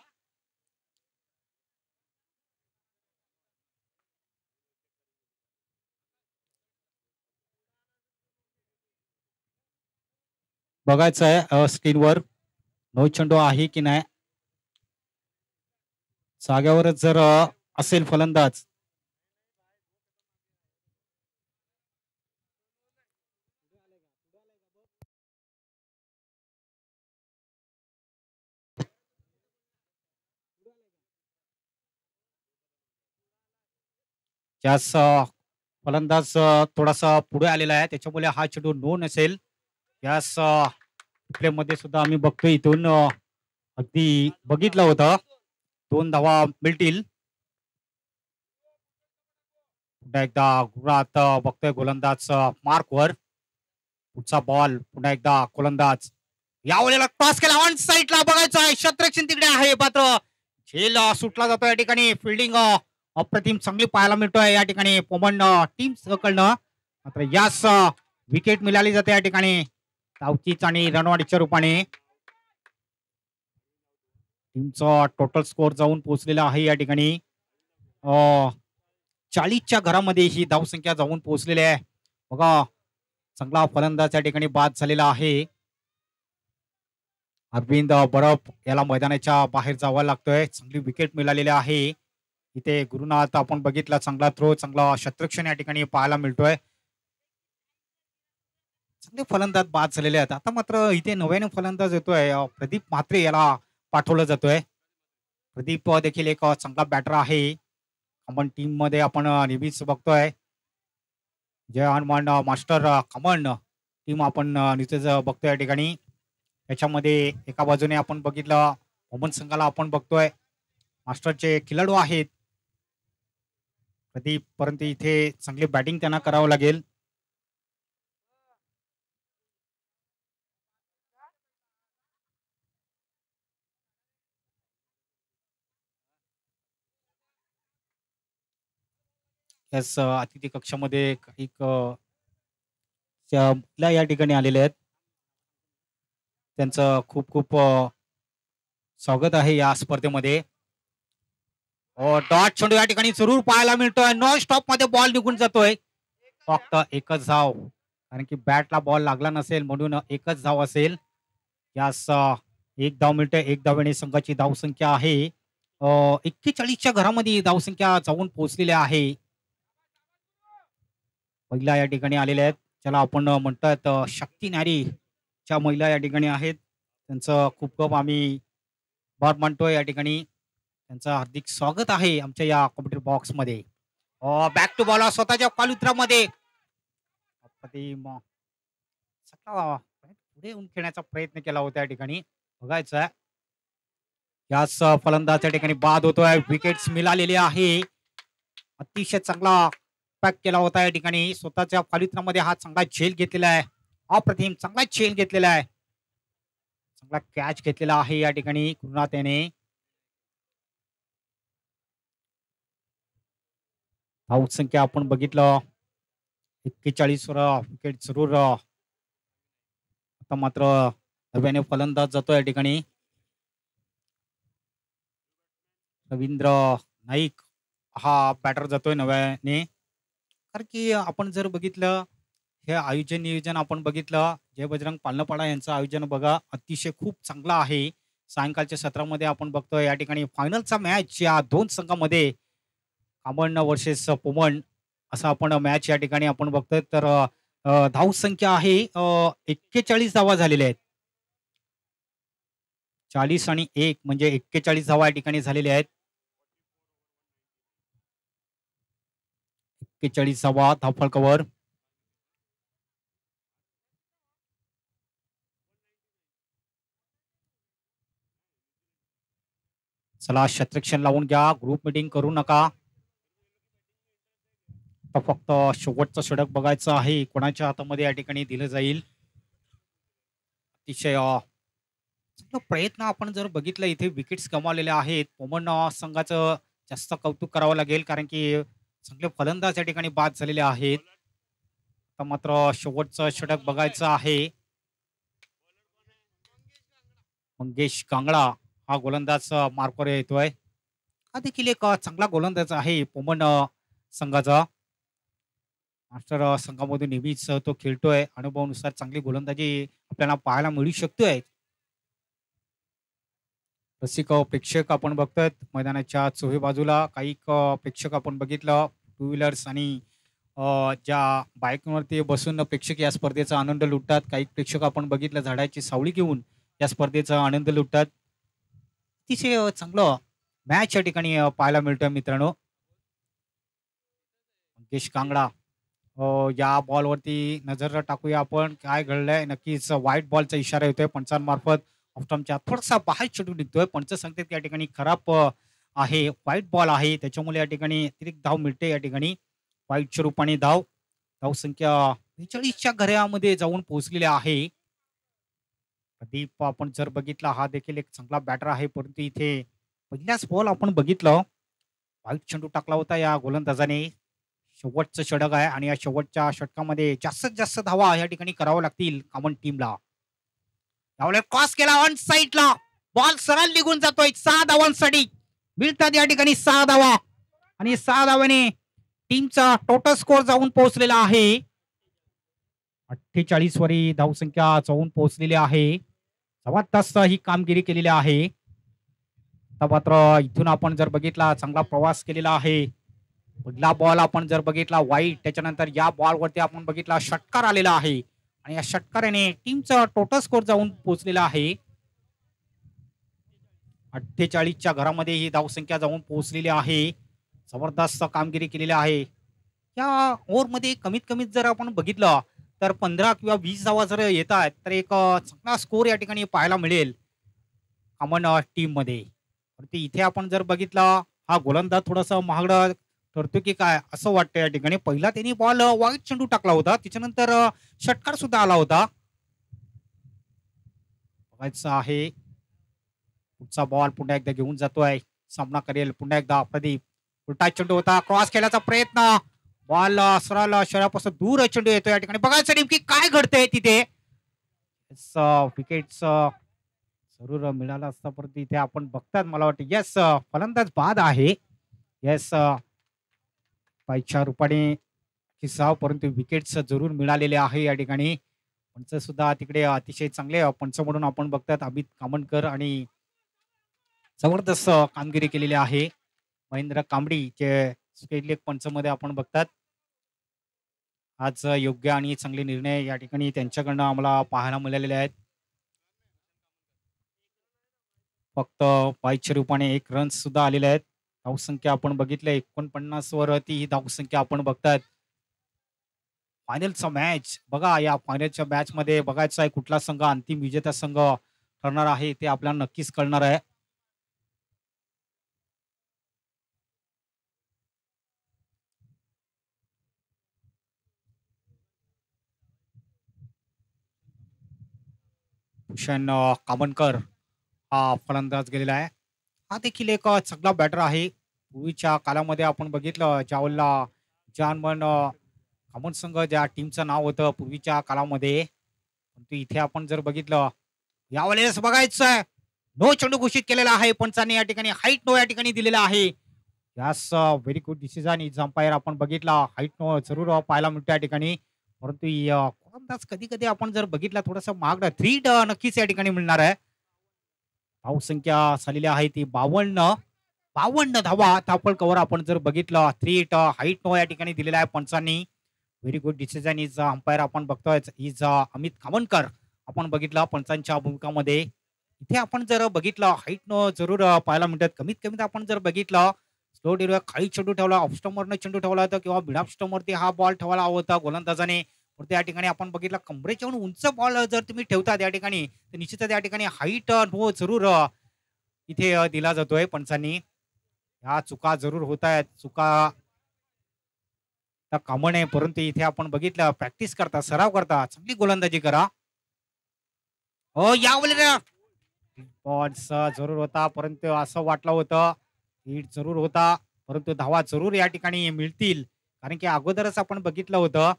बघायचं आहे स्क्रीनवर नो चेंडू आहे की नाही. जाग्यावरच जर असेल फलंदाज, त्यास फलंदाज थोडासा पुढे आलेला आहे, त्याच्यामुळे हा चेंडू नो नसेल. यास प्ले मध्ये सुद्धा आम्ही बघतोय इथून अगदी बघितलं होतं. 2 धावा मिळतील. पुन्हा एकदा गुरात बघतोय गोलंदाज मार्कवर. पुढचा बॉल पुन्हा एकदा गोलंदाज. यावेळेला टॉस केला ऑन साईडला. बघायचं आहे क्षेत्ररक्षण तिकडे आहे, मात्र झेल सुटला जातो या ठिकाणी. फिल्डिंग अप्रतिम चांगली पाहायला मिळतोय या ठिकाणी पोमन टीम कडनं. मात्र यास विकेट मिळाली जाते या ठिकाणी धावचीच आणि रणवाडीच्या रूपाने. टीमचा टोटल स्कोर जाऊन पोहोचलेला आहे या ठिकाणी 40च्या घरामध्ये ही धावसंख्या जाऊन पोहोचलेली आहे. बघा चांगला फलंदाज या ठिकाणी बाद झालेला आहे. अरविंद बरफ याला मैदानाच्या बाहेर जावं लागतोय. चांगली विकेट मिळालेली आहे. इथे गुरुनाथ आपण बघितला चांगला थ्रो, चांगला शतरक्षण या ठिकाणी पाहायला मिळतोय. चांगले फलंदाज बाद झालेले आहेत. आता मात्र इथे नव्याने फलंदाज येतोय प्रदीप म्हात्रे, याला पाठवलं जातोय. प्रदीप देखील एक चांगला बॅटर आहे. कमन टीम मध्ये आपण नेहमीच बघतोय. जय हनुमान मास्टर कमन टीम आपण निश्चित बघतोय या ठिकाणी. त्याच्यामध्ये एका बाजूने आपण बघितलं ओमन संघाला आपण बघतोय मास्टरचे खेळाडू आहेत प्रदीप, परंतु इथे चांगली बॅटिंग त्यांना करावं लागेल. याच अतिथी कक्षामध्ये एक महिला या ठिकाणी आलेले आहेत. त्यांचं खूप खूप स्वागत आहे या स्पर्धेमध्ये. डॉट चेंडू या ठिकाणी जरूर पाहायला मिळतोय. नॉन स्टॉप मध्ये बॉल निघून जातोय. फक्त एकच धाव, कारण की बॅटला बॉल लागला नसेल म्हणून एकच धाव असेल. यास एक धाव मिळते. एक धावेने संघाची धावसंख्या आहे 41च्या घरामध्ये धावसंख्या जाऊन पोहोचलेली आहे. महिला या ठिकाणी आलेल्या आहेत. ज्याला आपण म्हणतात शक्ती नारीच्या महिला या ठिकाणी आहेत. त्यांचं खूप खूप आम्ही बार मानतोय या ठिकाणी. त्यांचं हार्दिक स्वागत आहे आमच्या या कॉम्प्युटर बॉक्स मध्ये. बॅक टू बॉल स्वतःच्या पालुत्रामध्ये पुढे येऊन खेळण्याचा प्रयत्न केला होता या ठिकाणी. बघायचं याच फलंदाज या ठिकाणी बाद होतोय. विकेट्स मिळालेले आहे. अतिशय चांगला पॅक केला होता या ठिकाणी. स्वतःच्या पालित्रामध्ये हा चांगला झेल घेतलेला आहे. अप्रतिम चांगला झेल घेतलेला आहे. चांगला कॅच घेतलेला आहे या ठिकाणी कृणात याने. आउट संख्या आपण बघितलं 41 वर विकेट जरूर. आता मात्र नव्याने फलंदाज जातो या ठिकाणी. रवींद्र नाईक हा बॅटर जातोय नव्याने. कारण की आपण जर बघितलं हे आयोजन नियोजन आपण बघितलं, जय बजरंग पालनपाडा यांचं आयोजन बघा अतिशय खूप चांगलं आहे. सायंकाळच्या सत्रामध्ये आपण बघतोय या ठिकाणी फायनलचा मॅच या दोन संघामध्ये कामण वर्सेस पुमण असं आपण मॅच या ठिकाणी आपण बघतोय. तर धाव संख्या आहे 41 धावा झालेल्या आहेत. 40 आणि 1 म्हणजे 41 धावा या ठिकाणी झालेल्या आहेत. 41 धावा धावफलकावर. चला शतरक्षण लावून घ्या. ग्रुप मीटिंग करू नका. फक्त शेवटचं षटक बघायचं आहे कोणाच्या हातामध्ये या ठिकाणी दिलं जाईल. अतिशय प्रयत्न आपण जर बघितलं इथे विकेट्स गमावलेल्या आहेत. पोमन संघाचं जास्त कौतुक करावं लागेल, कारण की चांगले फलंदाज या ठिकाणी बाद झालेले आहेत. आता मात्र शेवटचं षटक बघायचं आहे. मंगेश कांगडा हा गोलंदाज मार्कवर येतोय. हा देखील एक चांगला गोलंदाज आहे पोमन संघाचा. मास्टर संघामधून नेहमीच तो खेळतोय. अनुभवानुसार चांगली गोलंदाजी आपल्याला पाहायला मिळू शकतोय. रसिक प्रेक्षक आपण बघतोय मैदानाच्या चोही बाजूला. काही प्रेक्षक आपण बघितलं टू व्हीलर्स आणि ज्या बाईकवरती बसून प्रेक्षक या स्पर्धेचा आनंद लुटतात. काही प्रेक्षक आपण बघितलं झाडाची सावली घेऊन या स्पर्धेचा आनंद लुटतात. अतिशय चांगलं मॅच या ठिकाणी पाहायला मिळतोय मित्रांनो. मंगेश कांगडा या बॉलवरती नजर टाकूया आपण. काय घडलंय नक्कीच. व्हाईट बॉलचा इशारा येतोय पंचांमार्फत. ऑफस्टम्पच्या थोडासा बाहेर चेंडू निघतोय. पंच सांगतात या ठिकाणी खराब आहे, व्हाईट बॉल आहे, त्याच्यामुळे या ठिकाणी अतिरिक्त धाव मिळते. या ठिकाणी व्हाईटच्या रूपाने धाव संख्या 42च्या घरामध्ये जाऊन पोहोचलेली आहे. प्रदीप आपण जर बघितला हा देखील एक चांगला बॅटर आहे, परंतु इथे पहिल्याच बॉल आपण बघितलं व्हाईट चेंडू टाकला होता या गोलंदाजाने. शेवटचं षटक आहे आणि या शेवटच्या षटकामध्ये जास्तीत जास्त धावा या ठिकाणी करावं लागतील कॉमन टीमला. त्यामुळे क्रॉस केला ऑन साईडला, बॉल सरळ निघून जातोय. 6 धावांसाठी मिळतात या ठिकाणी 6 धावा आणि 6 धावाने टीमचा टोटल स्कोर जाऊन पोहोचलेला आहे 48 वरी धावसंख्या जाऊन पोहोचलेली आहे. जबरदस्त ही कामगिरी केलेली आहे. मात्र इथून आपण जर बघितला चांगला प्रवास केलेला आहे. पहिला बॉल आपण जर बघितला वाईट, त्याच्यानंतर या बॉलवरती आपण बघितला षटकार आलेला आहे आणि या षटकाराने टीमचा टोटल स्कोर जाऊन पोहोचलेला आहे 48च्या घरामध्ये ही धावसंख्या जाऊन पोहोचलेली आहे. जबरदस्त कामगिरी केलेली आहे. या ओव्हरमध्ये कमीत कमीत जर आपण बघितलं तर 15 किंवा 20 धावा जर येत आहेत तर एक चांगला स्कोर या ठिकाणी पाहायला मिळेल. कॉमन टीम मध्ये. परंतु इथे आपण जर बघितलं हा गोलंदाज थोडासा महागडा ठरतो की काय असं वाटतं या ठिकाणी. पहिला त्यांनी बॉल वाईट चेंडू टाकला होता, त्याच्यानंतर षटकार सुद्धा आला होता. बघायचं आहे पुढचा बॉल पुन्हा एकदा घेऊन जातोय, सामना करेल पुन्हा एकदा प्रदीप. उलटा चेंडू होता, क्रॉस केल्याचा प्रयत्न, बॉल सरळ शरीरापासून दूर चेंडू येतो या ठिकाणी. बघायचं नेमकी काय घडतंय तिथे. विकेट जरूर मिळाला असता, परंतु इथे आपण बघतात मला वाटतं येस फलंदाज बाद आहे. येस पायच्या रूपाने किस्सा, परंतु विकेट्स जरूर मिळालेले आहे या ठिकाणी. पंच सुद्धा तिकडे अतिशय चांगले पंच म्हणून आपण बघतात अमित कामनकर आणि जबरदस्त कामगिरी केलेली आहे. महेंद्र कांबडी जे स्टेट लीग पंच मध्ये आपण बघतात. आज योग्य आणि चांगले निर्णय या ठिकाणी त्यांच्याकडनं आम्हाला पाहायला मिळालेले आहेत. फक्त 22 रूपाने 1 रन सुद्धा आलेले आहेत. धावसंख्या आपण बघितलं 49 वरती ही धावसंख्या आपण बघतात. फायनलचा मॅच बघा, या फायनलच्या मॅच मध्ये बघायचं आहे कुठला संघ अंतिम विजेता संघ ठरणार आहे ते आपल्याला नक्कीच कळणार आहे. भूषण कामनकर हा फलंदाज गेलेला आहे. हा देखील एक चांगला बॅटर आहे. पूर्वीच्या कालामध्ये आपण बघितलं ज्यावेळेला जानमन कामन संघ ज्या टीमचं नाव होतं पूर्वीच्या कालामध्ये, परंतु इथे आपण जर बघितलं यावेळेस बघायचं आहे नो चेंडू घोषित केलेला आहे पंचांनी या ठिकाणी. हाईट नो या ठिकाणी दिलेला आहे. यास very good decision is umpire. आपण बघितला हाईट नो जरूर पाहायला मिळतो या ठिकाणी, परंतु गोलंदाज कधी कधी आपण जर बघितला थोडस महागडा 3 नक्कीच या ठिकाणी मिळणार आहे. धावसंख्या झालेली आहे ती 52 धावा धापळ कव्हर आपण जर बघितलं 3 हाईट नो या ठिकाणी दिलेला आहे पंचांनी. Very good decision is umpire. आपण बघतोय इज अमित कामनकर. आपण बघितलं पंचांच्या भूमिकामध्ये. इथे आपण जर बघितलं हाईट नो जरूर पाहायला मिळतात. कमीत कमीत आपण जर बघितलं स्लो डिलिव्हरी खाली चेंडू ठेवला, ऑफ स्टंपवरनं चेंडू ठेवला होता किंवा मिड ऑफ स्टंपवरती हा बॉल ठेवायला हवा होता गोलंदाजाने. परंतु या ठिकाणी आपण बघितलं कमरेच्याहून उंच बॉल जर तुम्ही ठेवतात या ठिकाणी तर निश्चितच या ठिकाणी हाईट नो जरूर इथे दिला जातोय पंचांनी. ह्या चुका जरूर होत आहेत, चुका कामं आहे, परंतु इथे आपण बघितलं प्रॅक्टिस करता, सराव करता, चांगली गोलंदाजी करा. हो यावेळेला बॉल्स जरूर होता, परंतु असं वाटलं होतं हिट जरूर होता, परंतु धावा जरूर या ठिकाणी मिळतील कारण की अगोदरच आपण बघितलं होतं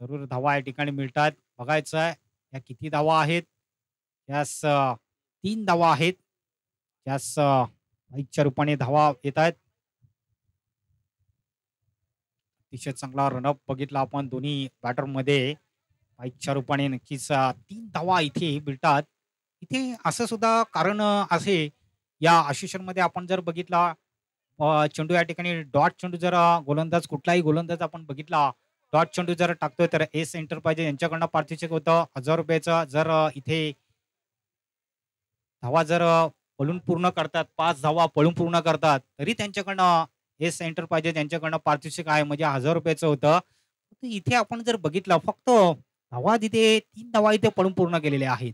जरूर धावा या ठिकाणी मिळतात. बघायचं आहे या किती धावा आहेत. यास 3 धावा आहेत. यास 5च्या रूपाने धावा येत आहेत. अतिशय चांगला रनअप बघितला आपण दोन्ही बॅटर मध्ये. 5च्या रूपाने नक्कीच 3 धावा इथे मिळतात. इथे असं सुद्धा कारण असे या आशिषण मध्ये आपण जर बघितला चेंडू या ठिकाणी डॉट चेंडू जर गोलंदाज कुठलाही गोलंदाज आपण बघितला डॉट चेंडू जर टाकतोय तर एस एंटरप्राइजेस यांच्याकडनं पारितोषिक होतं 1000 रुपयाचं. जर इथे धावा जर पळून पूर्ण करतात 5 धावा पळून पूर्ण करतात तरी त्यांच्याकडनं एस एंटरप्राइजेस यांच्याकडनं पारितोषिक आहे म्हणजे 1000 रुपयाचं होतं. इथे आपण जर बघितलं फक्त धावा तिथे 3 धावा इथे पळून पूर्ण केलेल्या आहेत.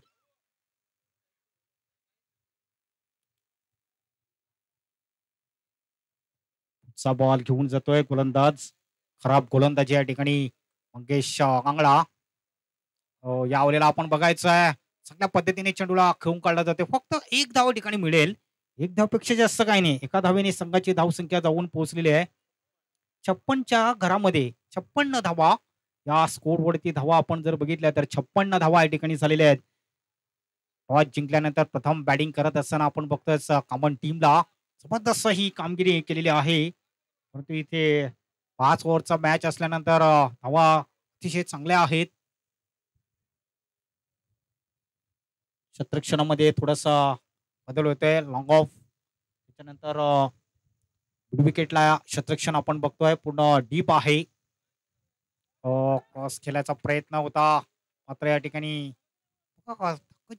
चा बॉल घेऊन जातोय गोलंदाज. खराब गोलंदाजी या ठिकाणी मंगेश आंगळा. यावेळेला आपण बघायचं आहे चांगल्या पद्धतीने चेंडूला खेळून काढला जाते. फक्त 1 धाव ठिकाणी मिळेल. 1 धावपेक्षा जास्त काही नाही. एका धावेने संघाची धावसंख्या जाऊन पोहोचलेली आहे 56च्या घरामध्ये. 56 धावा या स्कोर वरती धावा आपण जर बघितल्या तर 56 धावा या ठिकाणी झालेल्या आहेत. टॉस जिंकल्यानंतर प्रथम बॅटिंग करत असताना आपण बघतोय कॉमन टीमला जबरदस्त ही कामगिरी केलेली आहे. परंतु इथे 5 ओव्हरचा मॅच असल्यानंतर धावा अतिशय चांगल्या आहेत. क्षेत्ररक्षणामध्ये थोडासा बदल होतोय. लॉंग ऑफ त्याच्यानंतर विकेटला क्षेत्ररक्षण आपण बघतोय पूर्ण डीप आहे. क्रॉस खेळायचा प्रयत्न होता मात्र या ठिकाणी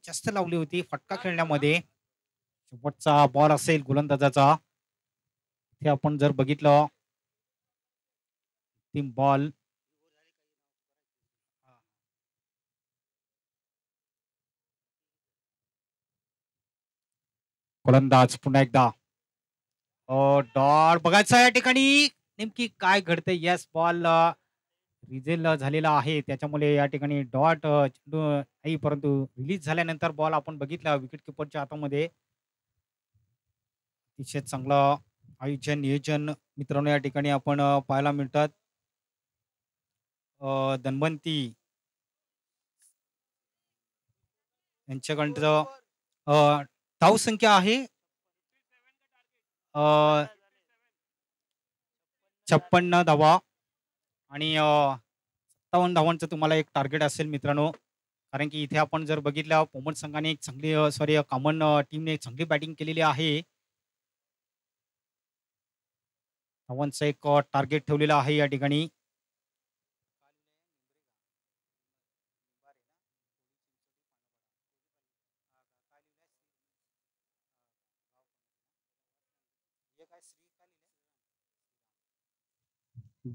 जास्त लावली होती फटका खेळण्यामध्ये. शेवटचा बॉल असेल गोलंदाजाचा. हे आपण जर बघितलं टीम बॉल गोलंदाज पुन्हा एकदा डॉट बघायचं या ठिकाणी नेमकी काय घडतंय. येस बॉल रिजेल झालेला आहे त्याच्यामुळे या ठिकाणी डॉट चेंडू नाही, परंतु रिलीज झाल्यानंतर बॉल आपण बघितला विकेट किपरच्या हातामध्ये. अतिशय चांगलं आयोजन नियोजन मित्रांनो या ठिकाणी आपण पाहायला मिळतात. धन्वंती यांच्याकडचं धाव संख्या आहे 56 धावा आणि 57 धावांचं तुम्हाला एक टार्गेट असेल मित्रांनो. कारण की इथे आपण जर बघितलं पोमट संघाने एक चांगली सॉरी कॉमन टीमने चांगली बॅटिंग केलेली आहे. धावांचं एक टार्गेट ठेवलेलं आहे या ठिकाणी.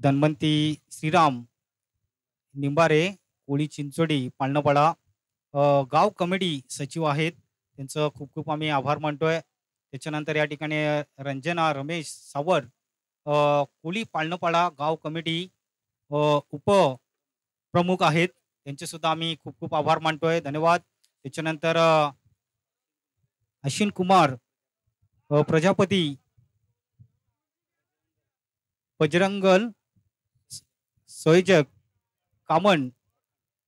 धन्वंती श्रीराम निंबारे कोळी चिंचोडी पाळणपाडा गाव कमिटी सचिव आहेत. त्यांचं खूप खूप आम्ही आभार मानतोय. त्याच्यानंतर या ठिकाणी रंजना रमेश सावड कोळी पाळणपाडा गाव कमिटी उपप्रमुख आहेत. त्यांचे सुद्धा आम्ही खूप खूप आभार मानतोय. धन्यवाद. त्याच्यानंतर अश्विन कुमार प्रजापती बजरंगल सोयजक कामन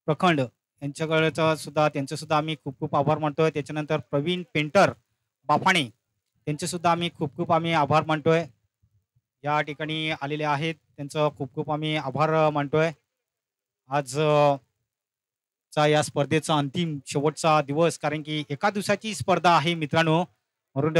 प्रखंड यांच्याकडचा सुद्धा त्यांचे सुद्धा आम्ही खूप खूप आभार मानतोय. त्याच्यानंतर प्रवीण पेंटर बाफाणे त्यांचे सुद्धा आम्ही खूप खूप आम्ही आभार मानतोय. या ठिकाणी आलेले आहेत त्यांचं खूप खूप आम्ही आभार मानतोय. आज चा या स्पर्धेचा अंतिम शेवटचा दिवस, कारण की एका दिवसाची स्पर्धा आहे मित्रांनो. म्हणून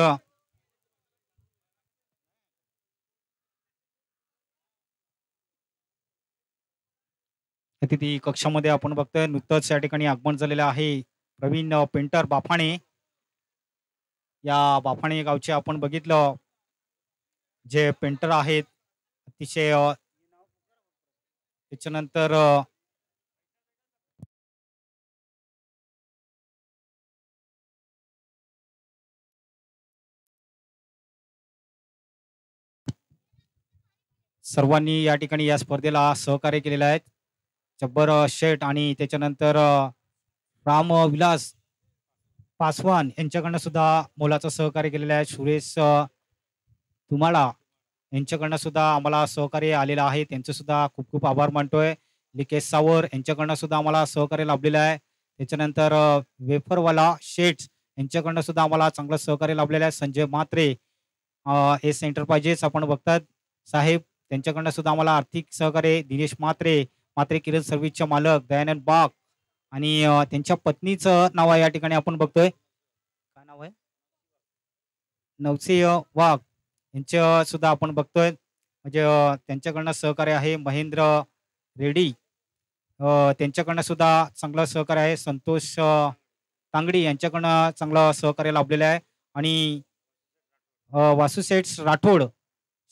अतिथी कक्षामध्ये आपण बघतोय नुकतंच या ठिकाणी आगमन झालेलं आहे प्रवीण पेंटर बाफाणे. या बाफाणे गावचे आपण बघितलं जे पेंटर आहेत अतिशय. त्याच्यानंतर सर्वांनी या ठिकाणी या स्पर्धेला सहकार्य केलेलं आहे. जब्बर शेठ आणि त्याच्यानंतर राम विलास पासवान यांच्याकडनं सुद्धा मोलाचं सहकार्य केलेलं आहे. सुरेश तुम्हाला यांच्याकडनं सुद्धा आम्हाला सहकार्य आलेलं आहे. त्यांचं सुद्धा खूप खूप आभार मानतोय. लिकेश सावर यांच्याकडनं सुद्धा आम्हाला सहकार्य लाभलेलं आहे. त्याच्यानंतर वेफरवाला शेट्स यांच्याकडनं सुद्धा आम्हाला चांगलं सहकार्य लाभलेलं आहे. संजय म्हात्रे एस एंटरप्राइजेस आपण बघतात साहेब, त्यांच्याकडनं सुद्धा आम्हाला आर्थिक सहकार्य. दिनेश म्हात्रे मात्रे किरण सर्व्हिसचे मालक दयानंद बाग आणि त्यांच्या पत्नीचं नाव आहे या ठिकाणी आपण बघतोय. काय नाव आहे? नवसिंह वाघ यांचं सुद्धा आपण बघतोय. म्हणजे त्यांच्याकडनं सहकार्य आहे. महेंद्र रेड्डी त्यांच्याकडनं सुद्धा चांगलं सहकार्य आहे. संतोष तांगडी यांच्याकडनं चांगलं सहकार्य लाभलेलं आहे. आणि वासू शेठ राठोड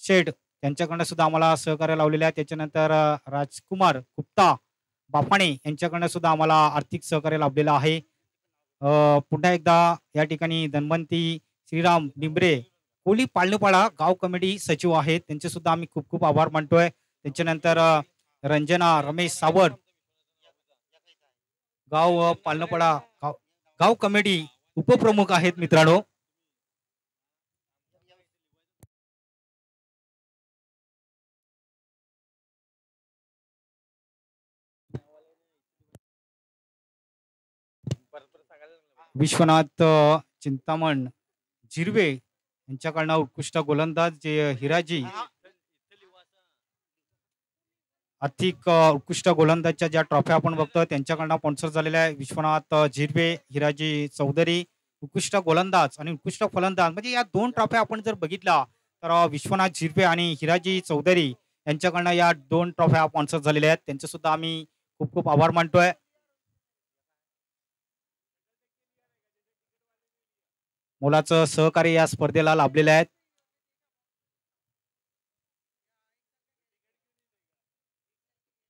शेठ त्यांच्याकडनं सुद्धा आम्हाला सहकार्य लावलेलं आहे. त्याच्यानंतर राजकुमार गुप्ता बाफाणे यांच्याकडनं सुद्धा आम्हाला आर्थिक सहकार्य लाभलेलं आहे. पुन्हा एकदा या ठिकाणी धन्वंती श्रीराम निंबरे कोली पाळणपाडा गाव कमिटी सचिव आहेत. त्यांचे सुद्धा आम्ही खूप खूप आभार मानतोय. त्याच्यानंतर रंजना रमेश सावड गाव पाळणपाडा गाव कमिटी उपप्रमुख आहेत मित्रांनो. विश्वनाथ चिंतामण जिरवे यांच्याकडनं उत्कृष्ट गोलंदाज जे हिराजी आर्थिक उत्कृष्ट गोलंदाजच्या ज्या ट्रॉफ्या आपण बघतो त्यांच्याकडनं स्पॉन्सर झालेल्या आहे. विश्वनाथ जिरवे हिराजी चौधरी उत्कृष्ट गोलंदाज आणि उत्कृष्ट फलंदाज, म्हणजे या दोन ट्रॉफ्या आपण जर बघितला तर विश्वनाथ जिरवे आणि हिराजी चौधरी यांच्याकडनं या दोन ट्रॉफ्या स्पॉन्सर झालेल्या आहेत. त्यांचे सुद्धा आम्ही खूप खूप आभार मानतोय. मोलाचं सहकार्य या स्पर्धेला लाभलेलं आहे.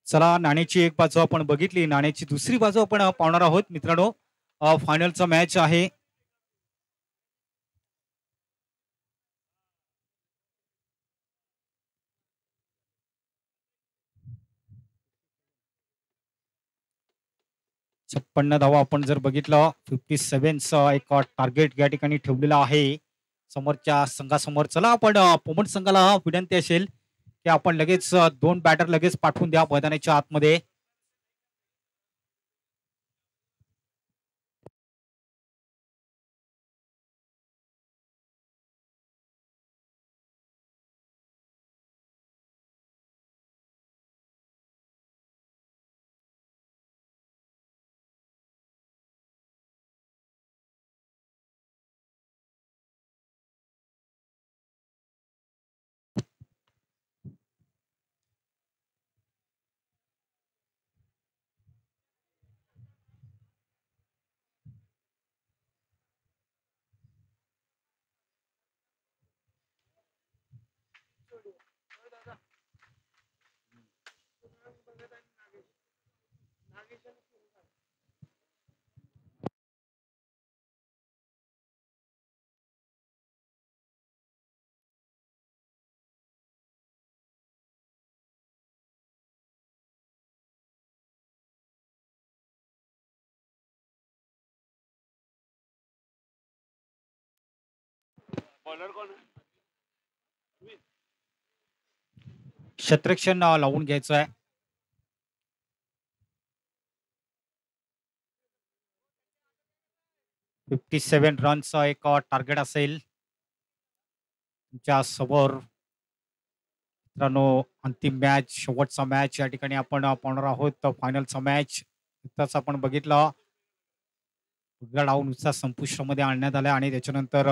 चला, नाण्याची एक बाजू आपण बघितली, नाण्याची दुसरी बाजू आपण पाहणार आहोत मित्रांनो. फायनलचा मॅच आहे. 56 धावा आपण जर बघितलं 57चं एक टार्गेट या ठिकाणी ठेवलेलं आहे समोरच्या संघासमोर. चला आपण पोमट संघाला विनंती असेल की आपण लगेच 2 बॅटर लगेच पाठवून द्या मैदानाच्या आतमध्ये. क्षेत्ररक्षण लावून घ्यायचं आहे. फिफ्टी 57 रनचा एक टार्गेट असेल तुमच्या समोर. मित्रांनो अंतिम मॅच शेवटचा मॅच या ठिकाणी आपण पाहणार आहोत. फायनलचा मॅच इथंच आपण बघितलं डाऊन नुसता संपुष्टामध्ये आणण्यात आला आणि त्याच्यानंतर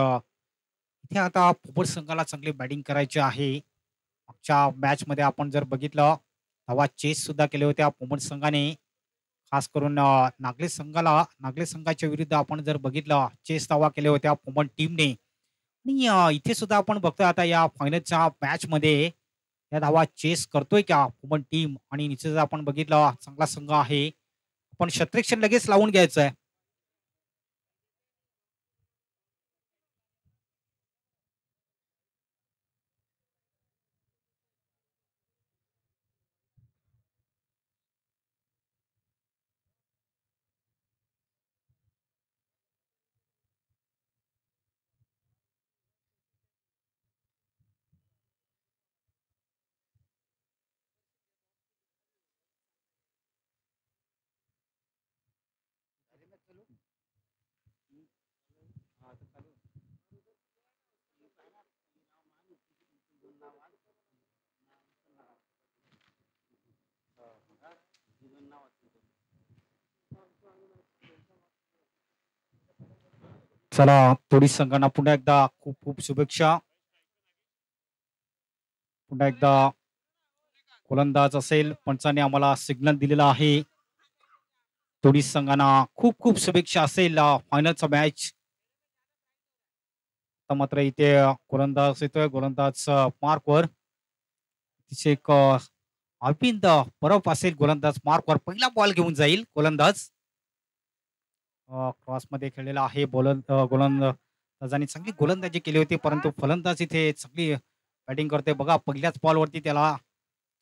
इथे आता पोपट संघाला चांगली बॅटिंग करायची आहे. मागच्या मॅच मध्ये आपण जर बघितलं तेव्हा चेस सुद्धा केले होते पोपट संघाने. खास करून नागले संघाच्या विरुद्ध आपण जर बघितलं चेस धावा केल्या होत्या पोमन टीमने. आणि इथे सुद्धा आपण बघतोय आता या फायनलच्या मॅच मध्ये या धावा चेस करतोय का पोमन टीम. आणि निश्चितच आपण बघितलं चांगला संघ आहे. आपण क्षेत्ररक्षण लगेच लावून घ्यायचं आहे. चला तोडी संघांना पुन्हा एकदा खूप खूप शुभेच्छा. पुन्हा एकदा गोलंदाज असेल पंचाने आम्हाला सिग्नल दिलेला आहे. तोडी संघांना खूप खूप शुभेच्छा असेल फायनलचा मॅच. मात्र इथे गोलंदाज येतोय गोलंदाज मार्कवर. तिचे एक अरविंद परब असेल गोलंदाज मार्कवर. पहिला बॉल घेऊन जाईल गोलंदाज. क्रॉस मध्ये खेळलेला आहे गोलंदाजांनी चांगली गोलंदाजी केली होती परंतु फलंदाज इथे चांगली बॅटिंग करते बघा. पहिल्याच बॉलवरती त्याला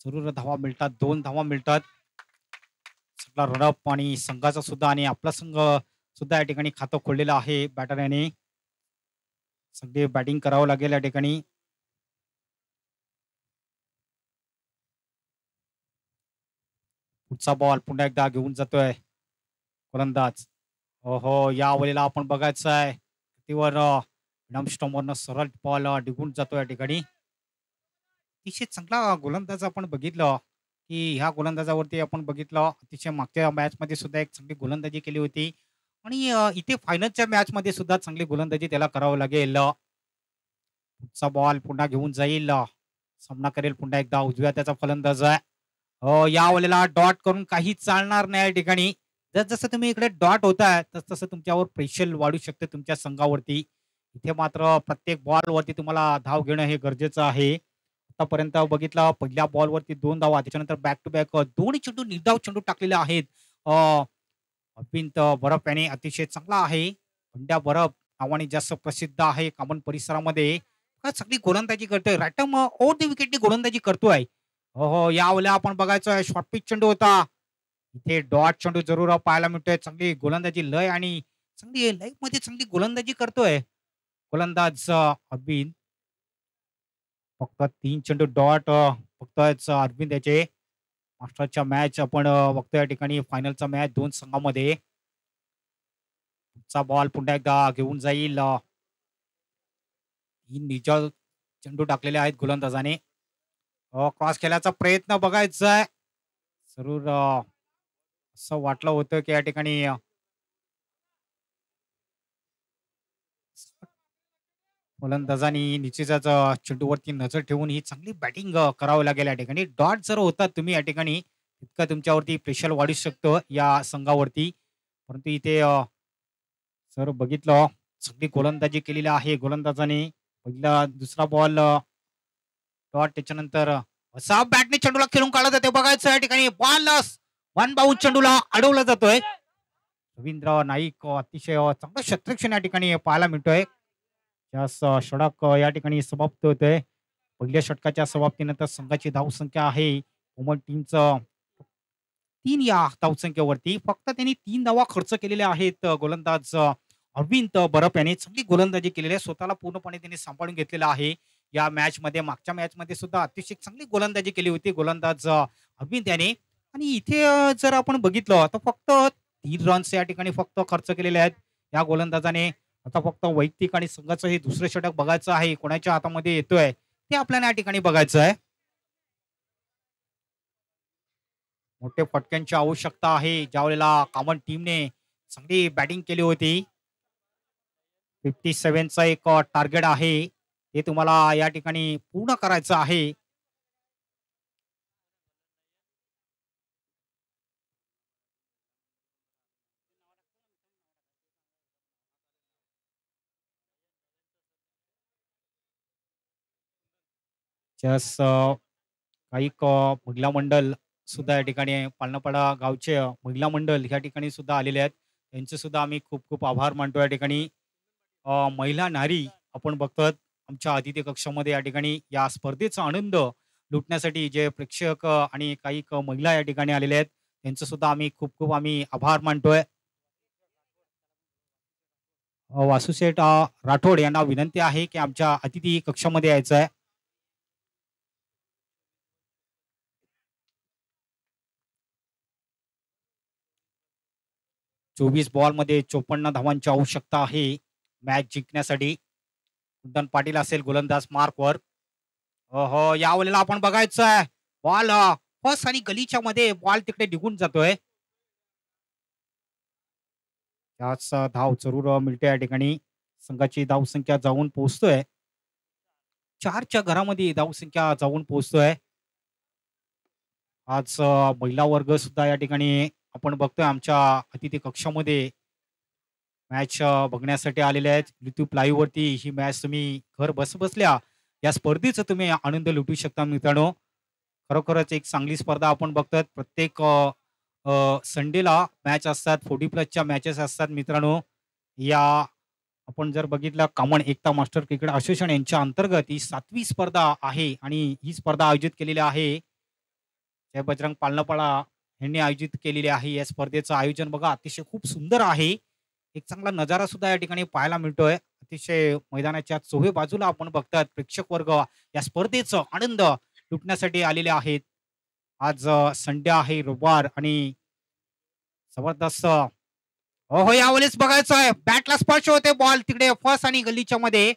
जरूर धावा मिळतात 2 धावा मिळतात. सगळा रनअप आणि संघाचा सुद्धा आणि आपला संघ सुद्धा या ठिकाणी खातं खोललेलं आहे. बॅटर याने सगळे बॅटिंग करावं लागेल या ठिकाणी. पुढचा बॉल पुन्हा एकदा घेऊन जातोय गोलंदाज. हो या वेळेला आपण बघायचं आहे तीवर स्टॉमवरनं सरळ बॉल डिगून जातो या ठिकाणी. अतिशय चांगला गोलंदाज आपण बघितलं की ह्या गोलंदाजावरती आपण बघितलं अतिशय मागच्या मॅच मध्ये सुद्धा एक चांगली गोलंदाजी केली होती आणि इथे फायनलच्या मॅच मध्ये सुद्धा चांगली गोलंदाजी त्याला करावं लागेल. पुढचा बॉल पुन्हा घेऊन जाईल सामना करेल पुन्हा एकदा उजव्या त्याचा फलंदाज आहे. या वेळेला डॉट करून काही चालणार नाही या ठिकाणी. जसं तुम्ही इकडे डॉट होताय तसं तुमच्यावर प्रेशर वाढू शकते तुमच्या संघावरती. इथे मात्र प्रत्येक बॉलवरती तुम्हाला धाव घेणं हे गरजेचं आहे. आतापर्यंत बघितलं पहिल्या बॉलवरती 2 धावा त्याच्यानंतर बॅक टू बॅक 2 चेंडू निर्धाव चेंडू टाकलेले आहेत. अरविंद बरफ याने अतिशय चांगला आहे. पंड्या बरफ नावाने जास्त प्रसिद्ध आहे कामन परिसरामध्ये. चांगली गोलंदाजी करतोय रॅटम ओव्हर द विकेटनी गोलंदाजी करतोय. हो या वेळेला आपण बघायचं शॉर्ट पिच चेंडू होता. इथे डॉट चेंडू जरूर पाहायला मिळतोय. चांगली गोलंदाजी लय आणि चांगली लयमध्ये चांगली गोलंदाजी करतोय गोलंदाज अरविंद. फक्त 3 चेंडू डॉट फक्त अरविंद याचे मास्टरच्या मॅच आपण बघतोय या ठिकाणी फायनलचा मॅच 2 संघामध्ये. चा बॉल पुन्हा एकदा घेऊन जाईल. 3 निर्जळ चेंडू टाकलेले आहेत गोलंदाजाने. क्रॉस खेळायचा प्रयत्न बघायचा आहे. जरूर असं वाटलं होतं की या ठिकाणी गोलंदाजांनी निश्चितच चेंडूवरती नजर ठेवून ही चांगली बॅटिंग करावं लागेल या ठिकाणी. डॉट जर होता तुम्ही या ठिकाणी इतकं तुमच्यावरती प्रेशर वाढू शकतो या संघावरती. परंतु इथे जर बघितलं चांगली गोलंदाजी केलेली आहे गोलंदाजाने. पहिला दुसरा बॉल डॉट त्याच्यानंतर असा बॅटने चेंडूला खेळून काढला जाते बघायचं या ठिकाणी. बॉल वन बाउंड चेंडूला अडवला जातोय. रवींद्र नाईक अतिशय चांगलं क्षेत्ररक्षण या ठिकाणी पाहायला मिळतोय. यास षटक या ठिकाणी समाप्त होतोय. पहिल्या षटकाच्या समाप्तीनंतर संघाची धावसंख्या आहे ओमन टीमचं 3 या धावसंख्येवरती. फक्त त्यांनी 3 धावा खर्च केलेल्या आहेत. गोलंदाज अरविंद बरप याने चांगली गोलंदाजी केलेली आहे. स्वतःला पूर्णपणे त्यांनी सांभाळून घेतलेला आहे या मॅच मध्ये. मागच्या मॅच मध्ये सुद्धा अतिशय चांगली गोलंदाजी केली होती गोलंदाज अरविंद याने. आणि इथे जर आपण बघितलं तर फक्त 3 रन्स या ठिकाणी फक्त खर्च केलेले आहेत या गोलंदाजाने. आता फक्त वैयक्तिक आणि संघाचं हे दुसरं षटक बघायचं आहे. कोणाच्या हातामध्ये येतोय ते आपल्याला या ठिकाणी बघायचं आहे. मोठे फटक्यांची आवश्यकता आहे. ज्या वेळेला कॉमन टीमने चांगली बॅटिंग केली होती. 57चा एक टार्गेट आहे. ते तुम्हाला या ठिकाणी पूर्ण करायचं आहे. जस काही महिला मंडळ सुद्धा या ठिकाणी पालनापाडा गावचे महिला मंडळ या ठिकाणी सुद्धा आलेले आहेत. त्यांचे सुद्धा आम्ही खूप खूप आभार मानतो या ठिकाणी. महिला नारी आपण बघतोय आमच्या अतिथी कक्षामध्ये या ठिकाणी या स्पर्धेचा आनंद लुटण्यासाठी जे प्रेक्षक आणि काही महिला या ठिकाणी आलेले आहेत त्यांचं सुद्धा आम्ही खूप खूप आभार मानतोय. वासुशेठ राठोड यांना विनंती आहे की आमच्या अतिथी कक्षामध्ये यायचं आहे. 24 बॉलमध्ये 54 धावांची आवश्यकता आहे मॅच जिंकण्यासाठी. कुंदन पाटील असेल गोलंदाज मार्कवर. हो या वेळेला आपण बघायचं आहे बॉल फर्स्ट आणि गलीच्या मध्ये बॉल तिकडे निघून जातोय. त्याच धाव जरूर मिळते या ठिकाणी. संघाची धावसंख्या जाऊन पोहोचतोय 4च्या घरामध्ये धावसंख्या जाऊन पोहोचतोय. आज महिला वर्ग सुद्धा या ठिकाणी आपण बघतोय आमच्या अतिथी कक्षामध्ये मॅच बघण्यासाठी आलेले आहेत. YouTube लाईव्ह वरती ही मॅच तुम्ही घर बसल्या या स्पर्धेचा तुम्ही आनंद लुटू शकता मित्रांनो. खरोखरच एक चांगली स्पर्धा आपण बघतोय. प्रत्येक संडेला मॅच असतात. 40+ मॅचेस असतात मित्रांनो. या आपण जर बघितलं कॉमन एकता मास्टर क्रिकेट असोसिएशन यांच्या अंतर्गत ही 7वी स्पर्धा आहे आणि ही स्पर्धा आयोजित केलेली आहे जय बजरंग पालनापाडा यांनी आयोजित केलेली आहे. या स्पर्धेचं आयोजन बघा अतिशय खूप सुंदर आहे. एक चांगला नजारा सुद्धा या ठिकाणी पाहायला मिळतोय. अतिशय मैदानाच्या चोहे बाजूला आपण बघतात प्रेक्षक वर्ग या स्पर्धेचा आनंद लुटण्यासाठी आलेले आहेत. आज संडे आहे रविवार आणि जबरदस्त हो यावेळेस बघायचं आहे बॅटला स्पर्श होते बॉल तिकडे फर्स्ट आणि गल्लीच्या मध्ये.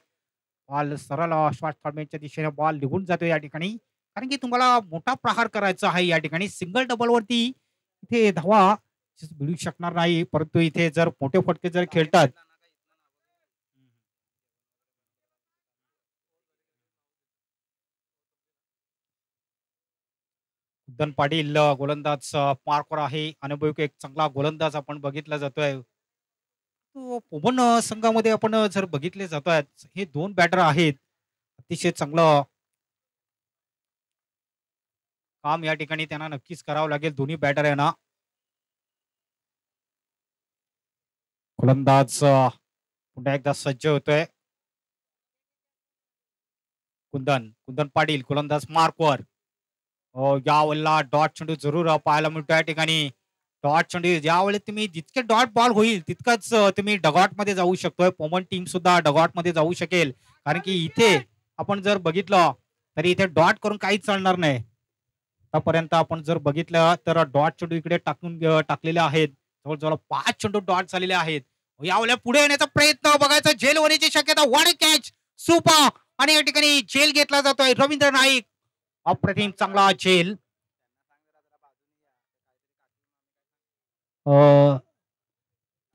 बॉल सरळ शॉर्ट फॉर्मेटच्या दिशेने बॉल निघून जातो या ठिकाणी. कारण की तुम्हाला मोठा प्रहार करायचा आहे या ठिकाणी. सिंगल डबल वरती इथे धावा मिळू शकणार नाही. परंतु इथे जर मोठे फटके जर खेळतात कुंदन पाटील गोलंदाज मार्कवर आहे. अनुभवी एक चांगला गोलंदाज आपण बघितला जातोय. तो पोमन संघामध्ये आपण जर बघितले जात आहेत हे 2 बॅटर आहेत. अतिशय चांगलं काम या ठिकाणी त्यांना नक्कीच करावं लागेल दोन्ही बॅटर यांना. गोलंदाज पुन्हा एकदा सज्ज होतोय. कुंदन पाटील गोलंदाज मार्कवर. या वेळेला डॉट चेंडू जरूर पाहायला मिळतो या ठिकाणी. डॉट चेंडू ज्यावेळेस तुम्ही जितके डॉट बॉल होईल तितकंच तुम्ही डगॉट मध्ये जाऊ शकतोय. पोमन टीम सुद्धा डगॉट मध्ये जाऊ शकेल, कारण की इथे आपण जर बघितलं तरी इथे डॉट करून काहीच चालणार नाही. आतापर्यंत आपण जर बघितलं तर डॉट चेंडू इकडे टाकलेले आहेत. जवळजवळ 5 चेंडू डॉट झालेले आहेत. यावेळेला पुढे येण्याचा प्रयत्न बघायचा, झेल होण्याची शक्यता. What catch, super. आणि या ठिकाणी झेल घेतला जातोय. रवींद्र नाईक अप्रतिम चांगला झेल.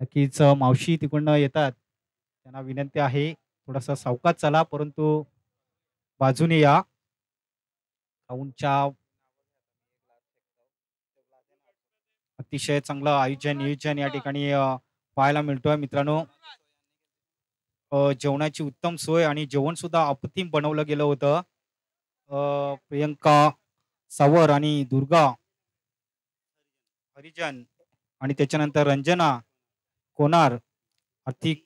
नक्कीच मावशी तिकडनं येतात, त्यांना विनंती आहे थोडासा सावकाश चला, परंतु बाजूने या. ग्राउंडच्या अतिशय चांगलं आयोजन नियोजन या ठिकाणी पाहायला मिळतोय मित्रांनो. जेवणाची उत्तम सोय आणि जेवण सुद्धा अप्रतिम बनवलं गेलं होतं. प्रियंका सावर आणि दुर्गा हरिजन आणि त्याच्यानंतर रंजना कोनार आर्थिक,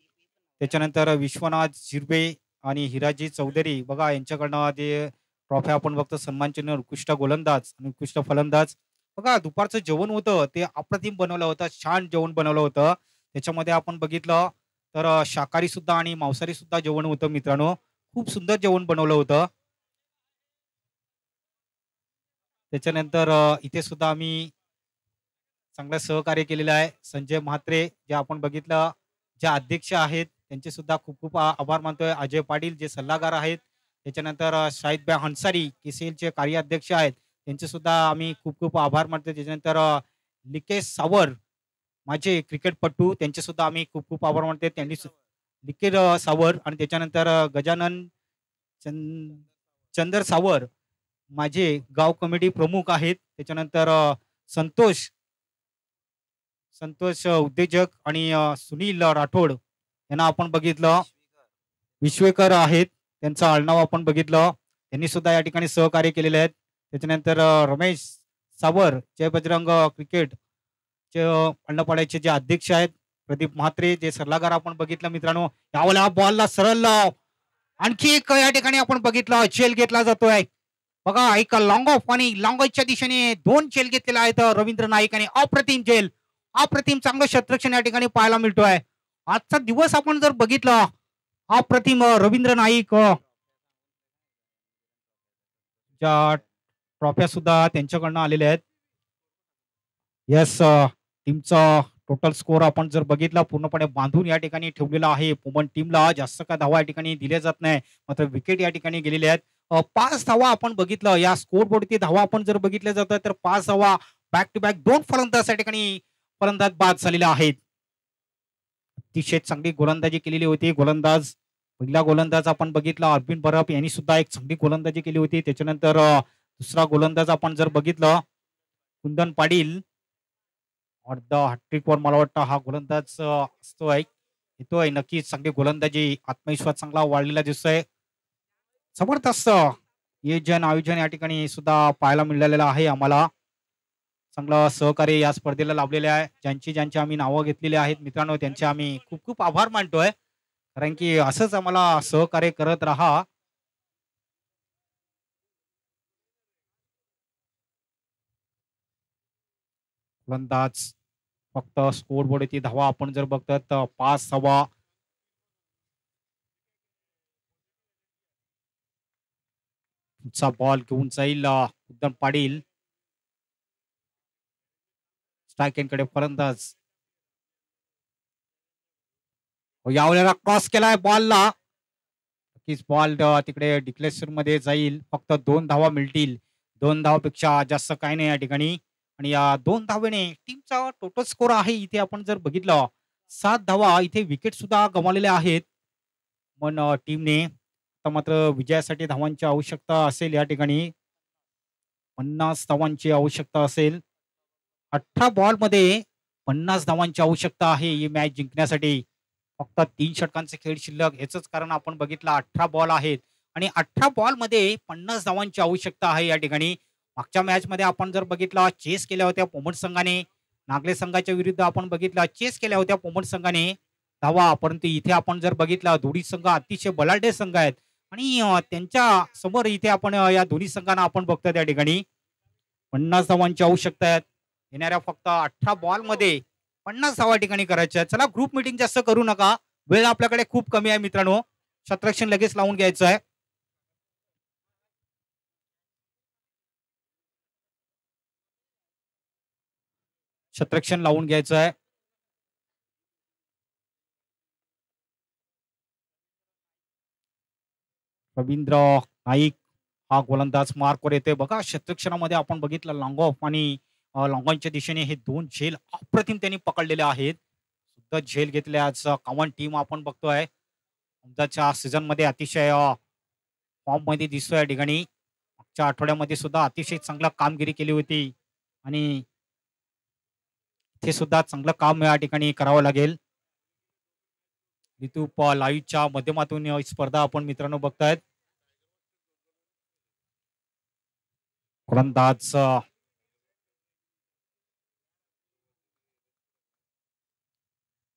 त्याच्यानंतर विश्वनाथ झिरबे आणि हिराजी चौधरी बघा यांच्याकडनं जे ट्रॉफी आपण बघतो, सन्मान चिन्ह उत्कृष्ट गोलंदाज आणि उत्कृष्ट फलंदाज. बघा दुपारचं जेवण होतं ते अप्रतिम बनवलं होतं, छान जेवण बनवलं होतं. त्याच्यामध्ये आपण बघितलं तर शाकाहारी सुद्धा आणि मांसाहारी सुद्धा जेवण होतं मित्रांनो. खूप सुंदर जेवण बनवलं होतं. त्याच्यानंतर इथे सुद्धा आम्ही चांगलं सहकार्य केलेलं आहे. संजय म्हात्रे जे आपण बघितलं, ज्या अध्यक्ष आहेत त्यांचे सुद्धा खूप खूप आभार मानतोय. अजय पाटील जे सल्लागार आहेत, त्याच्यानंतर शाहिदभाई हंसारी केसीएलचे कार्याध्यक्ष आहेत, त्यांचे सुद्धा आम्ही खूप खूप आभार मानतो. त्याच्यानंतर लिकेश सावर माझे क्रिकेटपटू, त्यांचे सुद्धा आम्ही खूप खूप आभार मानतो. त्यांनी लिकेश सावर आणि त्याच्यानंतर गजानन चंदर सावर माझे गाव कमिटी प्रमुख आहेत. त्याच्यानंतर संतोष संतोष उद्योजक आणि सुनील राठोड यांना आपण बघितलं, विश्वेकर आहेत त्यांचं आडनाव आपण बघितलं, त्यांनी सुद्धा या ठिकाणी सहकार्य केलेले आहेत. त्याच्यानंतर रमेश सावर जय बजरंग क्रिकेट चे अंडपाड्याचे जे अध्यक्ष आहेत, प्रदीप म्हात्रे जे सल्लागार आपण बघितलं मित्रांनो. यावेळेला बॉलला सरळ लाव, आणखी एक या ठिकाणी आपण बघितलं चेल घेतला जातोय. बघा एक लॉंग ऑफ आणि लॉंग ऑफच्या दिशेने 2 चेल घेतलेला आहेत रवींद्र नाईक आणि अप्रतिम चेल, अप्रतिम चांगलं क्षेत्ररक्षण या ठिकाणी पाहायला मिळतोय. आजचा दिवस आपण जर बघितलं, अप्रतिम रवींद्र नाईक ज्या ट्रॉफ्या सुद्धा त्यांच्याकडनं आलेल्या आहेत. यस, टीमचा टोटल स्कोर आपण जर बघितला पूर्णपणे बांधून या ठिकाणी ठेवलेला आहे. पोमन टीमला जास्त काय धावा या ठिकाणी दिल्या जात नाही, मात्र विकेट या ठिकाणी गेलेल्या आहेत. 5 धावा आपण बघितलं या स्कोर बोर्डची धावा आपण जर बघितल्या जातात तर 5 धावा बॅक टू बॅक 2 फलंदाज या ठिकाणी फलंदाज बाद झालेले आहेत. अतिशय चांगली गोलंदाजी केलेली होती. पहिला गोलंदाज आपण बघितला अरविंद बरफ यांनी सुद्धा एक चांगली गोलंदाजी केली होती. त्याच्यानंतर दुसरा गोलंदाज आपण जर बघितलं कुंदन पाटील, अर्ध हॅट्रिकवर मला वाटतं हा गोलंदाज असतोय, येतोय. नक्कीच चांगली गोलंदाजी, आत्मविश्वास चांगला वाढलेला दिसतोय. जबरदस्त नियोजन आयोजन या ठिकाणी सुद्धा पाहायला मिळालेलं आहे. आम्हाला चांगलं सहकार्य या स्पर्धेला लाभलेले आहे. ज्यांची आम्ही नावं घेतलेली आहेत मित्रांनो, त्यांचे आम्ही खूप खूप आभार मानतोय, कारण की असंच आम्हाला सहकार्य करत राहा. गोलंदाज फक्त स्कोर बोर्डची धावा आपण जर बघतात तर 5 धावा. पुढचा बॉल घेऊन जाईल कुंदन पाटील, स्ट्रायकेनकडे फलंदाज. यावेळेला क्रॉस केलाय बॉलला, नक्कीच बॉल तिकडे डिक्लेरेशन मध्ये जाईल. फक्त 2 धावा मिळतील, 2 धावापेक्षा जास्त काही नाही या ठिकाणी. आणि या 2 धावेने टीमचा टोटल स्कोर आहे इथे आपण जर बघितलं 7 धावा. इथे विकेट सुद्धा गमावलेल्या आहेत, पण टीमने आता मात्र विजयासाठी धावांची आवश्यकता असेल. या ठिकाणी 50 धावांची आवश्यकता असेल. 18 बॉल मध्ये 50 धावांची आवश्यकता आहे ही मॅच जिंकण्यासाठी. फक्त 3 षटकांचे खेळ शिल्लक, याच कारण आपण बघितलं 18 बॉल आहेत आणि 18 बॉल मध्ये 50 धावांची आवश्यकता आहे या ठिकाणी. मागच्या मॅच मध्ये आपण जर बघितलं चेस केल्या होत्या पोमट संघाने, नागले संघाच्या विरुद्ध आपण बघितलं चेस केल्या होत्या पोमट संघाने धावा, परंतु इथे आपण जर बघितलं दोन्ही संघ अतिशय बलाढ्य संघ आहेत आणि त्यांच्या समोर इथे आपण या दोन्ही संघांना आपण बघतो त्या ठिकाणी 50 धावांची आवश्यकता आहे. येणाऱ्या फक्त 18 बॉल मध्ये 50 धावा ठिकाणी करायच्या. चला ग्रुप मीटिंग जास्त करू नका. वेळ आपल्याकडे खूप कमी आहे मित्रांनो. शतरक्षण लगेच लावून घ्यायचं आहे. शतरक्षण लावून घ्यायचं आहे. रवींद्र नाईक हा गोलंदाज मार्कवर येते बघा. शतरक्षणामध्ये आपण बघितलं लॉंग ऑफ आणि लॉंग ऑनच्या दिशेने हे दोन झेल अप्रतिम त्यांनी पकडलेले आहेत. सुद्धा झेल घेतले आज कॉमन टीम आपण बघतोय. आमच्या सीझन मध्ये अतिशय फॉर्म मध्ये दिसतोय या ठिकाणी. मागच्या आठवड्यामध्ये सुद्धा अतिशय चांगला कामगिरी केली होती आणि इथे सुद्धा चांगलं काम या ठिकाणी करावं लागेल. युट्यूब लाईव्हच्या माध्यमातून ही स्पर्धा आपण मित्रांनो बघतायत. गोलंदाज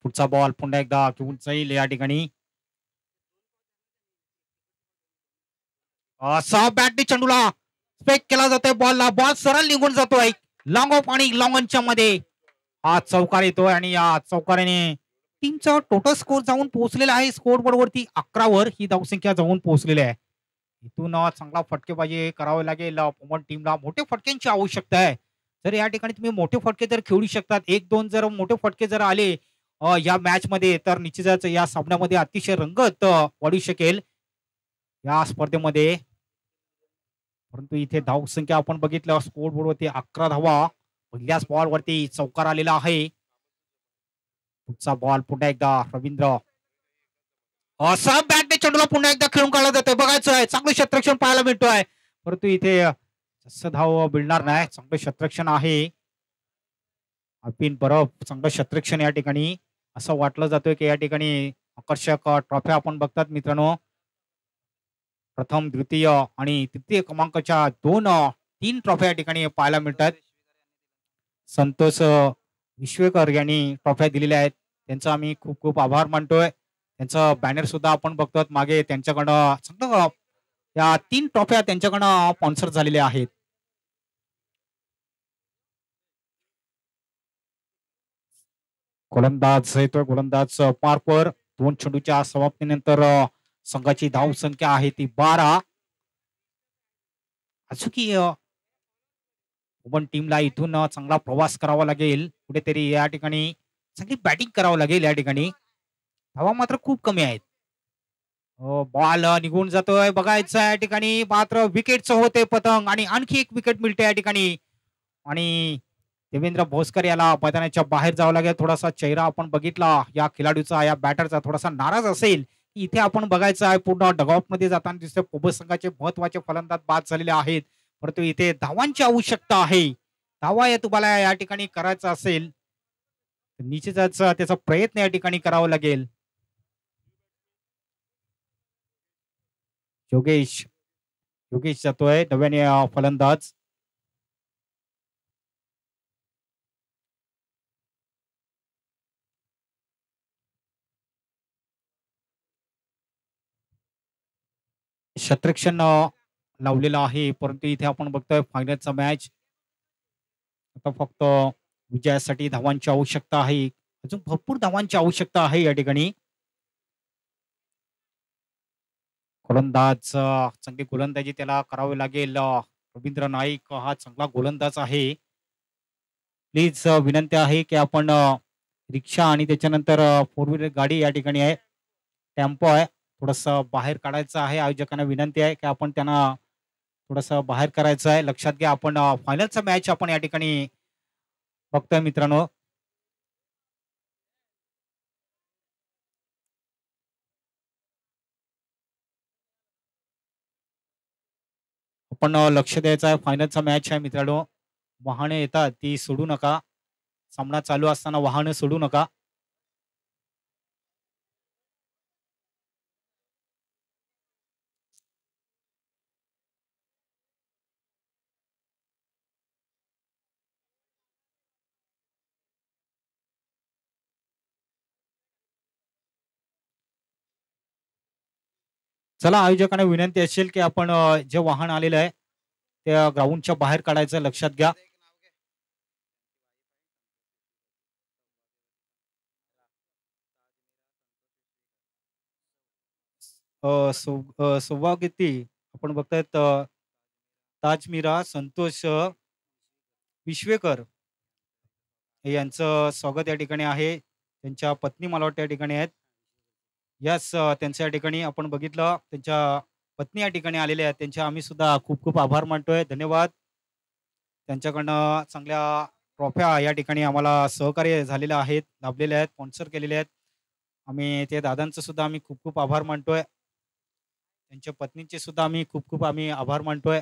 पुढचा बॉल पुन्हा एकदा घेऊन जाईल या ठिकाणी. सहा बॅटने चेंडूला स्पेक केला जातोय. बॉल सरळ निघून जातोय लॉंग ऑफ आणि लॉंग ऑनच्या मध्ये. हा चौकार येतोय आणि या चौकाराने टीमचा टोटल स्कोर जाऊन पोहोचलेला आहे. स्कोर बोर्ड वरती 11 वर ही धावसंख्या जाऊन पोहोचलेली आहे. इथून चांगला फटकेबाजी करावे लागेल. ओपन टीमला मोठे फटक्यांची आवश्यकता आहे. जर या ठिकाणी तुम्ही मोठे फटके जर खेळू शकतात, एक दोन जर मोठे फटके जर आले या मॅच मध्ये, तर निश्चितच या सामन्यामध्ये अतिशय रंगत वाढू शकेल या स्पर्धेमध्ये. परंतु इथे धावसंख्या आपण बघितलं स्कोर बोर्ड वरती 11 धावा. पहिल्याच बॉल वरती चौकार आलेला आहे. पुढचा बॉल पुन्हा एकदा रवींद्र असा बॅटने चेंडूला पुन्हा एकदा खेळून काढला जातोय. बघायचं आहे चांगलं क्षेत्ररक्षण पाहायला मिळतोय. परंतु इथे जास्त धाव मिळणार नाही. चांगलं क्षेत्ररक्षण आहे. अपिन बरफ चांगलं क्षेत्ररक्षण या ठिकाणी. असं वाटलं जातोय की या ठिकाणी आकर्षक ट्रॉफ्या आपण बघतात मित्रांनो. प्रथम द्वितीय आणि तृतीय क्रमांकाच्या तीन ट्रॉफ्या या ठिकाणी पाहायला मिळतात. संतोष विश्वेकर यांनी ट्रॉफ्या दिलेल्या आहेत. त्यांचा आम्ही खूप खूप आभार मानतोय. त्यांचं बॅनर सुद्धा आपण बघतोय मागे. त्यांच्याकडं चांगलं या 3 ट्रॉफ्या त्यांच्याकडनं स्पॉन्सर झालेल्या आहेत. गोलंदाज येतोय. गोलंदाज मार्कवर 2 चेंडूच्या समाप्तीनंतर संघाची धाव संख्या आहे ती 12. अचूकी ओपन टीमला इथून चांगला प्रवास करावा लागेल. कुठेतरी या ठिकाणी चांगली बॅटिंग करावं लागेल. या ठिकाणी धावा मात्र खूप कमी आहेत. बॉल निघून जातोय. बघायचं या ठिकाणी मात्र विकेटचं होते पतंग आणि आणखी एक विकेट मिळते या ठिकाणी. आणि देवेंद्र भोसकर याला मैदानाच्या बाहेर जावं लागेल. थोडासा चेहरा आपण बघितला या खेळाडूचा, या बॅटरचा थोडासा नाराज असेल. इथे आपण बघायचं आहे पूर्ण डगआउट मध्ये जाताना दिसतोय. पोबस संघाचे महत्वाचे फलंदाज बाद झालेले आहेत. परंतु इथे धावांची आवश्यकता आहे. धावा या तुम्हाला या ठिकाणी करायचा असेल तर निश्चितच त्याचा प्रयत्न या ठिकाणी करावा लागेल. योगेश योगेश जातोय नव्याने फलंदाज. शतरक्षण लावलेलं आहे. परंतु इथे आपण बघतोय फायनलचा मॅच. आता फक्त विजयासाठी धावांची आवश्यकता आहे. अजून भरपूर धावांची आवश्यकता आहे या ठिकाणी. गोलंदाज चांगली गोलंदाजी त्याला करावी लागेल. रवींद्र नाईक हा चांगला गोलंदाज आहे. प्लीज विनंती आहे की आपण रिक्षा आणि त्याच्यानंतर फोर व्हीलर गाडी या ठिकाणी आहे. टेम्पो आहे थोडस बाहेर काढायचं आहे. आयोजकांना विनंती आहे की आपण त्यांना थोडस बाहेर करायचं आहे. लक्षात घ्या आपण फायनलचा मॅच आपण या ठिकाणी बघतोय मित्रांनो. आपण लक्ष द्यायचं आहे. फायनलचा मॅच आहे मित्रांनो. वाहने येतात ती सोडू नका. सामना चालू असताना वाहनं सोडू नका. चला आयोजकांना विनंती असेल की आपण जे वाहन आलेलं आहे त्या ग्राउंडच्या बाहेर काढायचं. लक्षात घ्या. सौभाग्यवती आपण बघतायत ताजमीरा संतोष विश्वेकर हे यांचं स्वागत या ठिकाणी आहे. त्यांच्या पत्नी मला वाटतं या ठिकाणी आहेत. याच त्यांच्या या ठिकाणी आपण बघितलं त्यांच्या पत्नी या ठिकाणी आलेल्या आहेत. त्यांचे आम्ही सुद्धा खूप खूप आभार मानतोय. धन्यवाद. त्यांच्याकडनं चांगल्या ट्रॉफ्या या ठिकाणी आम्हाला सहकार्य झालेले आहेत, लाभलेले आहेत, स्पॉन्सर केलेले आहेत. आम्ही ते दादांचं सुद्धा आम्ही खूप खूप आभार मानतोय. त्यांच्या पत्नीचे सुद्धा आम्ही खूप खूप आम्ही आभार मानतोय.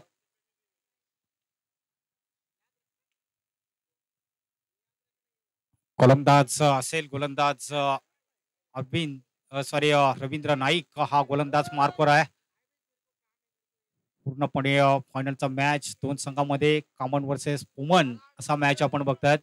गोलंदाज असेल गोलंदाज सॉरी रवींद्र नाईक हा गोलंदाज मार्कवर आहे. पूर्णपणे फायनलचा मॅच दोन संघामध्ये कामन वर्सेस पुमन असा मॅच आपण बघतायत.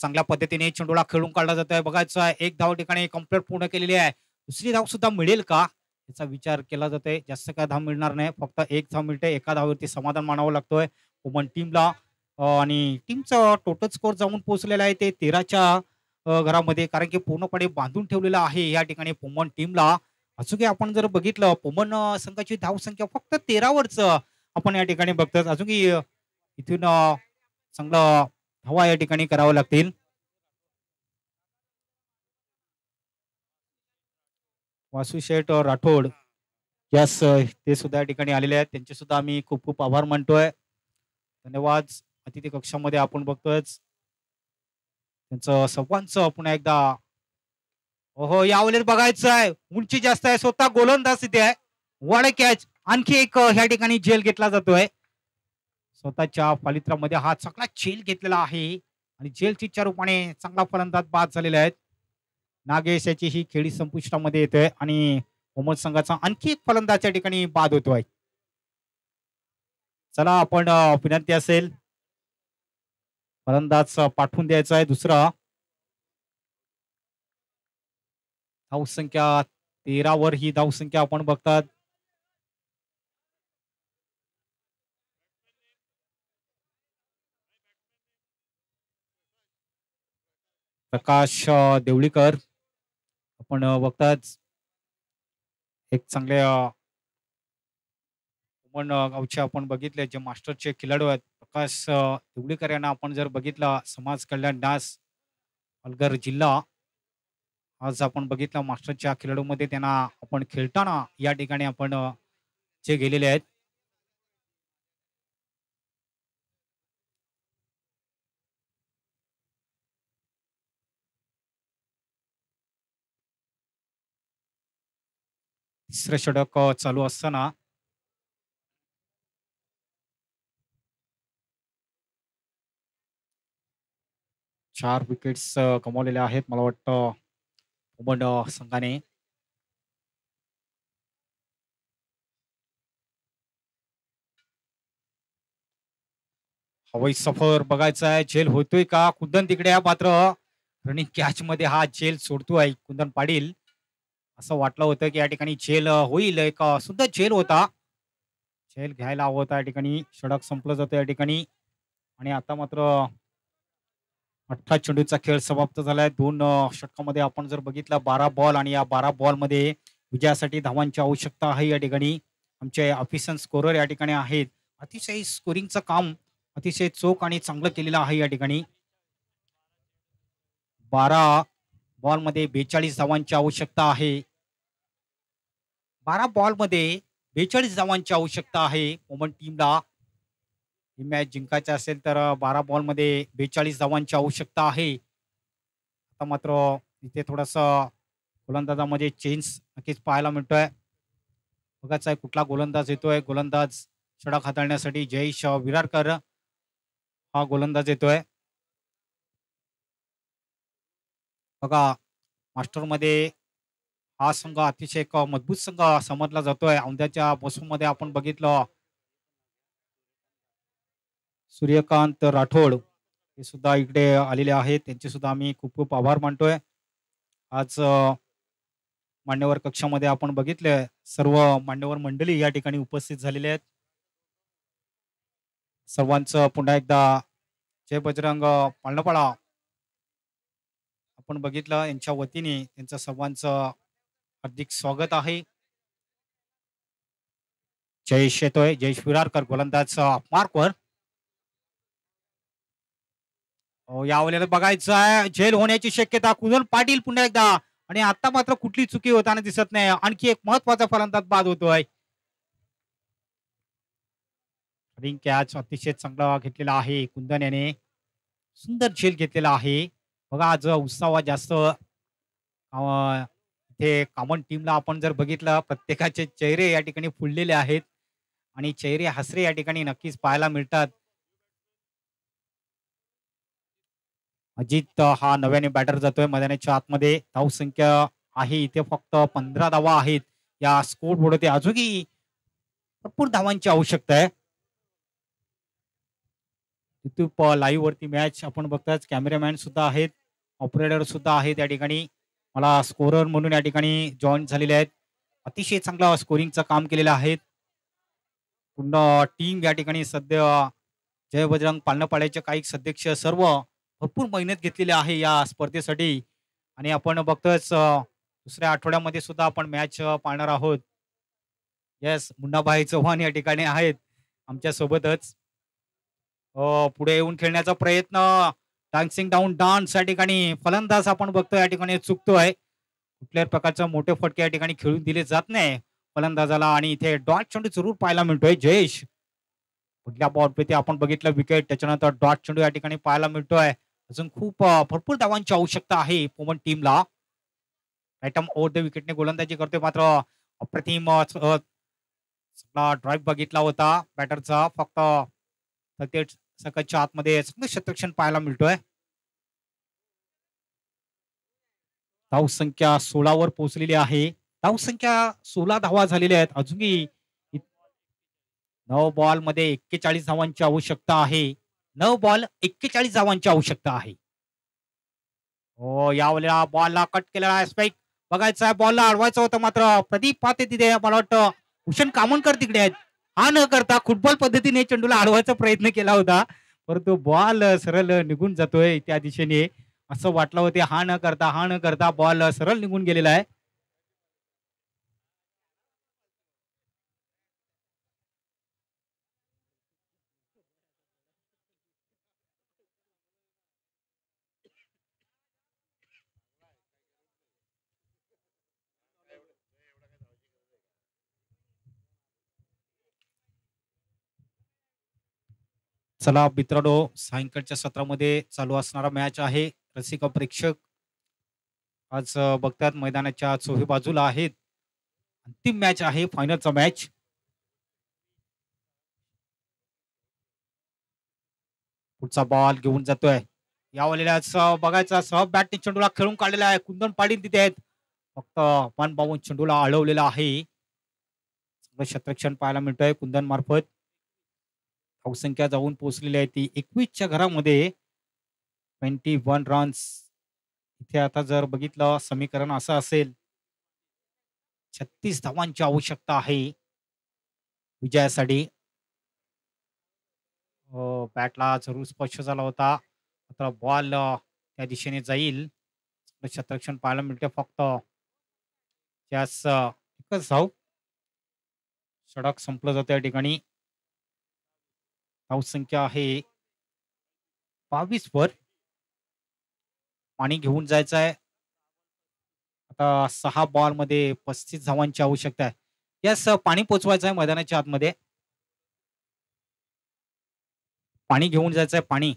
चांगल्या पद्धतीने चेंडूला खेळून काढला जात आहे. बघायचं आहे एक धाव ठिकाणी कंप्लीट पूर्ण केलेली आहे. दुसरी धाव सुद्धा मिळेल का याचा विचार केला जातोय. जास्त काय धाव मिळणार नाही, फक्त एक धाव मिळते. एका धावावरती समाधान मानावं लागतोय पुमन टीमला. आणि टीमचा टोटल स्कोर जाऊन पोहोचलेला आहे ते 13च्या घरामध्ये, कारण की पूर्णपणे बांधून ठेवलेलं आहे या ठिकाणी पुमन टीमला. असं की आपण जर बघितलं पुमन संघाची धावसंख्या फक्त 13वरच आपण या ठिकाणी बघतो. अजून की इथून चांगलं धावा या ठिकाणी करावं लागतील. वासू शेठ राठोड यास ते सुद्धा या ठिकाणी आलेले आहेत. त्यांचे सुद्धा आम्ही खूप खूप आभार मानतोय. धन्यवाद. अतिथी कक्षामध्ये आपण बघतोय त्यांचं सर्वांचं पुन्हा एकदा. हो यावेळेस बघायचं आहे उंची जास्त आहे, स्वतः गोलंदाज इथे आहे. वड कॅच आणखी एक ह्या ठिकाणी झेल घेतला जातोय. स्वतःच्या पालित्रामध्ये हा चांगला झेल घेतलेला आहे आणि झेलच्या रूपाने चांगला फलंदाज बाद झालेला आहे. नागेश याची ही खेळी संपुष्टामध्ये येतोय आणि मोहम्मद संघाचा आणखी एक फलंदाज या ठिकाणी बाद होतोय. चला आपण विनंती असेल फलंदाज पाठवून द्यायचा आहे दुसरा. धावसंख्या 13 ही धावसंख्या आपण बघतात. प्रकाश देवळीकर आपण बघतात एक चांगले गावचे आपण बघितले जे मास्टरचे खेळाडू आहेत. प्रकाश देवळीकर यांना आपण जर बघितला समाज कल्याण दास पालघर जिल्हा, आज आपण बघितलं मास्टरच्या खेळाडूमध्ये त्यांना आपण खेळताना या ठिकाणी आपण जे गेलेले आहेत. तिसरं षटक चालू असताना 4 विकेट्स गमावलेल्या आहेत मला वाटतं ओमन संघाने. हवाई सफर बघायचा आहे, झेल होतोय का कुंदन तिकडे मात्र रनिंग कॅच मध्ये हा झेल सोडतोय कुंदन पाटील. असं वाटलं होतं की या ठिकाणी झेल होईल, एक सुद्धा झेल होता, झेल घ्यायला हवं होता या ठिकाणी. षटक संपलं जातं या ठिकाणी आणि आता मात्र 18 चेंडूचा खेळ समाप्त झालाय. 2 षटकामध्ये आपण जर बघितलं 12 बॉल आणि या 12 बॉल मध्ये विजयासाठी धावांची आवश्यकता आहे. या ठिकाणी आमचे ऑफिशियल स्कोरर या ठिकाणी आहेत. अतिशय स्कोरिंगचं काम अतिशय चोख आणि चांगलं केलेलं आहे या ठिकाणी. 12 बॉल मध्ये 42 धावांची आवश्यकता आहे. 12 बॉल मध्ये 42 धावांची आवश्यकता आहे ओमन टीमला. ही मॅच जिंकायची असेल तर 12 बॉल मध्ये 42 धावांची आवश्यकता आहे. आता मात्र इथे थोडस गोलंदाजामध्ये चेंज नक्कीच पाहायला मिळतोय. बघायचं आहे कुठला गोलंदाज येतोय. गोलंदाज षटक हाताळण्यासाठी जयेश विरारकर हा गोलंदाज येतोय. बघा मास्टर मध्ये हा संघ अतिशय एक मजबूत संघ समजला जातोय. औंध्याच्या बसूमध्ये आपण बघितलं सूर्यकांत राठोड हे सुद्धा इकडे आलेले आहेत. त्यांचे सुद्धा आम्ही खूप खूप आभार मानतोय. आज मान्यवर कक्षामध्ये आपण बघितले सर्व मान्यवर मंडळी या ठिकाणी उपस्थित झालेले आहेत. सर्वांचं पुन्हा एकदा जय बजरंग पालनपाडा आपण बघितलं यांच्या वतीने त्यांचं सर्वांचं हार्दिक स्वागत आहे. जयेश येतोय, जयेश विरारकर गोलंदाज मार्कवर. यावेळेला बघायचं आहे झेल होण्याची शक्यता. कुणाल पाटील पुन्हा एकदा आणि आता मात्र कुठली चुकी होताना दिसत नाही. आणखी एक महत्वाचा फलंदाज बाद होतोय. रिंग कॅच अतिशय चांगला घेतलेला आहे कुंदन याने. सुंदर झेल घेतलेला आहे. बघा आज उत्साह जास्त इथे कॉमन टीमला आपण जर बघितलं प्रत्येकाचे चेहरे या ठिकाणी फुललेले आहेत आणि चेहरे हसरे या ठिकाणी नक्कीच पाहायला मिळतात. अजित हा नव्याने बॅटर जातोय मैदानाच्या आतमध्ये. धावसंख्या आहे इथे फक्त 15 धावा आहेत या स्कोर बोर्ड. अजूनही भरपूर धावांची आवश्यकता आहे. युट्यूब लाईव्ह वरती मॅच आपण बघताच. कॅमेरामॅन सुद्धा आहेत, ऑपरेटर सुद्धा आहेत या ठिकाणी. मला स्कोरर म्हणून या ठिकाणी जॉईन झालेले आहेत. अतिशय चांगला स्कोरिंगचं काम केलेलं आहे. पूर्ण टीम या ठिकाणी सध्या जय बजरंग पालनपाड्याचे काही सदस्य सर्व भरपूर मेहनत घेतलेली आहे या स्पर्धेसाठी. आणि आपण बघतोच दुसऱ्या आठवड्यामध्ये सुद्धा आपण मॅच पाहणार आहोत. येस, मुन्नाभाई चव्हाण या ठिकाणी आहेत आमच्या सोबतच. पुढे येऊन खेळण्याचा प्रयत्न. डान्सिंग डाऊन डान्स या ठिकाणी फलंदाज आपण बघतो या ठिकाणी चुकतोय. कुठल्याही प्रकारचा मोठे फटके या ठिकाणी खेळून दिले जात नाही फलंदाजाला. आणि इथे डॉट चेंडू जरूर पाहायला मिळतोय. जयेश कुठल्या बॉलपैकी आपण बघितलं विकेट, त्याच्यानंतर डॉट चेंडू या ठिकाणी पाहायला मिळतोय. अजून खूप भरपूर धावांची आवश्यकता आहे पोमन टीमला. राईटम ओव्हर द विकेटने गोलंदाजी करतोय मात्र अप्रतिम ड्राईव्ह बघितला होता बॅटरचा. फक्त 38 सेकंदच्या आतमध्ये चांगलं क्षेत्ररक्षण पाहायला मिळतोय. धावसंख्या 16 वर पोहोचलेली आहे. धावसंख्या 16 धावा झालेल्या आहेत. अजूनही 9 बॉल मध्ये 41 धावांची आवश्यकता आहे. 9 बॉल 41 धावांची आवश्यकता आहे. हो, यावेळेला बॉलला कट केलेला आहे. स्ट्राईक बघायचा आहे. बॉलला अडवायचं होतं मात्र प्रदीप पाते तिथे मला वाटतं भूषण कामनकर तिकडे आहेत. हा न करता फुटबॉल पद्धतीने चेंडूला अडवायचा प्रयत्न केला होता परंतु बॉल सरळ निघून जातोय त्या दिशेने असं वाटलं होते. हा न करता बॉल सरळ निघून गेलेला आहे. चला मित्रांनो, सायंकाळच्या सत्रामध्ये चालू असणारा मॅच आहे. रसिका प्रेक्षक आज बघतात मैदानाच्या चोही बाजूला आहेत. अंतिम मॅच आहे, फायनलचा मॅच. पुढचा बॉल घेऊन जातोय. यावेळेला बघायचा सह बॅटने चेंडूला खेळून काढलेला आहे. कुंदन पाटील तिथे आहेत. फक्त मन बावून चेंडूला अडवलेला आहे. क्षेत्ररक्षण पाहायला मिळतंय कुंदन मार्फत. धावसंख्या जाऊन पोहोचलेली आहे ती 21च्या घरामध्ये. 21 रन्स. इथे आता जर बघितलं समीकरण असं असेल 36 धावांची आवश्यकता आहे विजयासाठी. बॅटला जरूर स्पर्श झाला होता मात्र बॉल त्या दिशेने जाईल. क्षेत्ररक्षण पाहायला मिळते फक्त त्यास एकच धाव. षटक संपलं जातं या ठिकाणी. धावसंख्या आहे 22 वर. पाणी घेऊन जायचं आहे. आता 6 बॉल मध्ये 35 धावांची आवश्यकता आहे. यास पाणी पोचवायचं आहे मैदानाच्या आतमध्ये. पाणी घेऊन जायचं आहे. पाणी.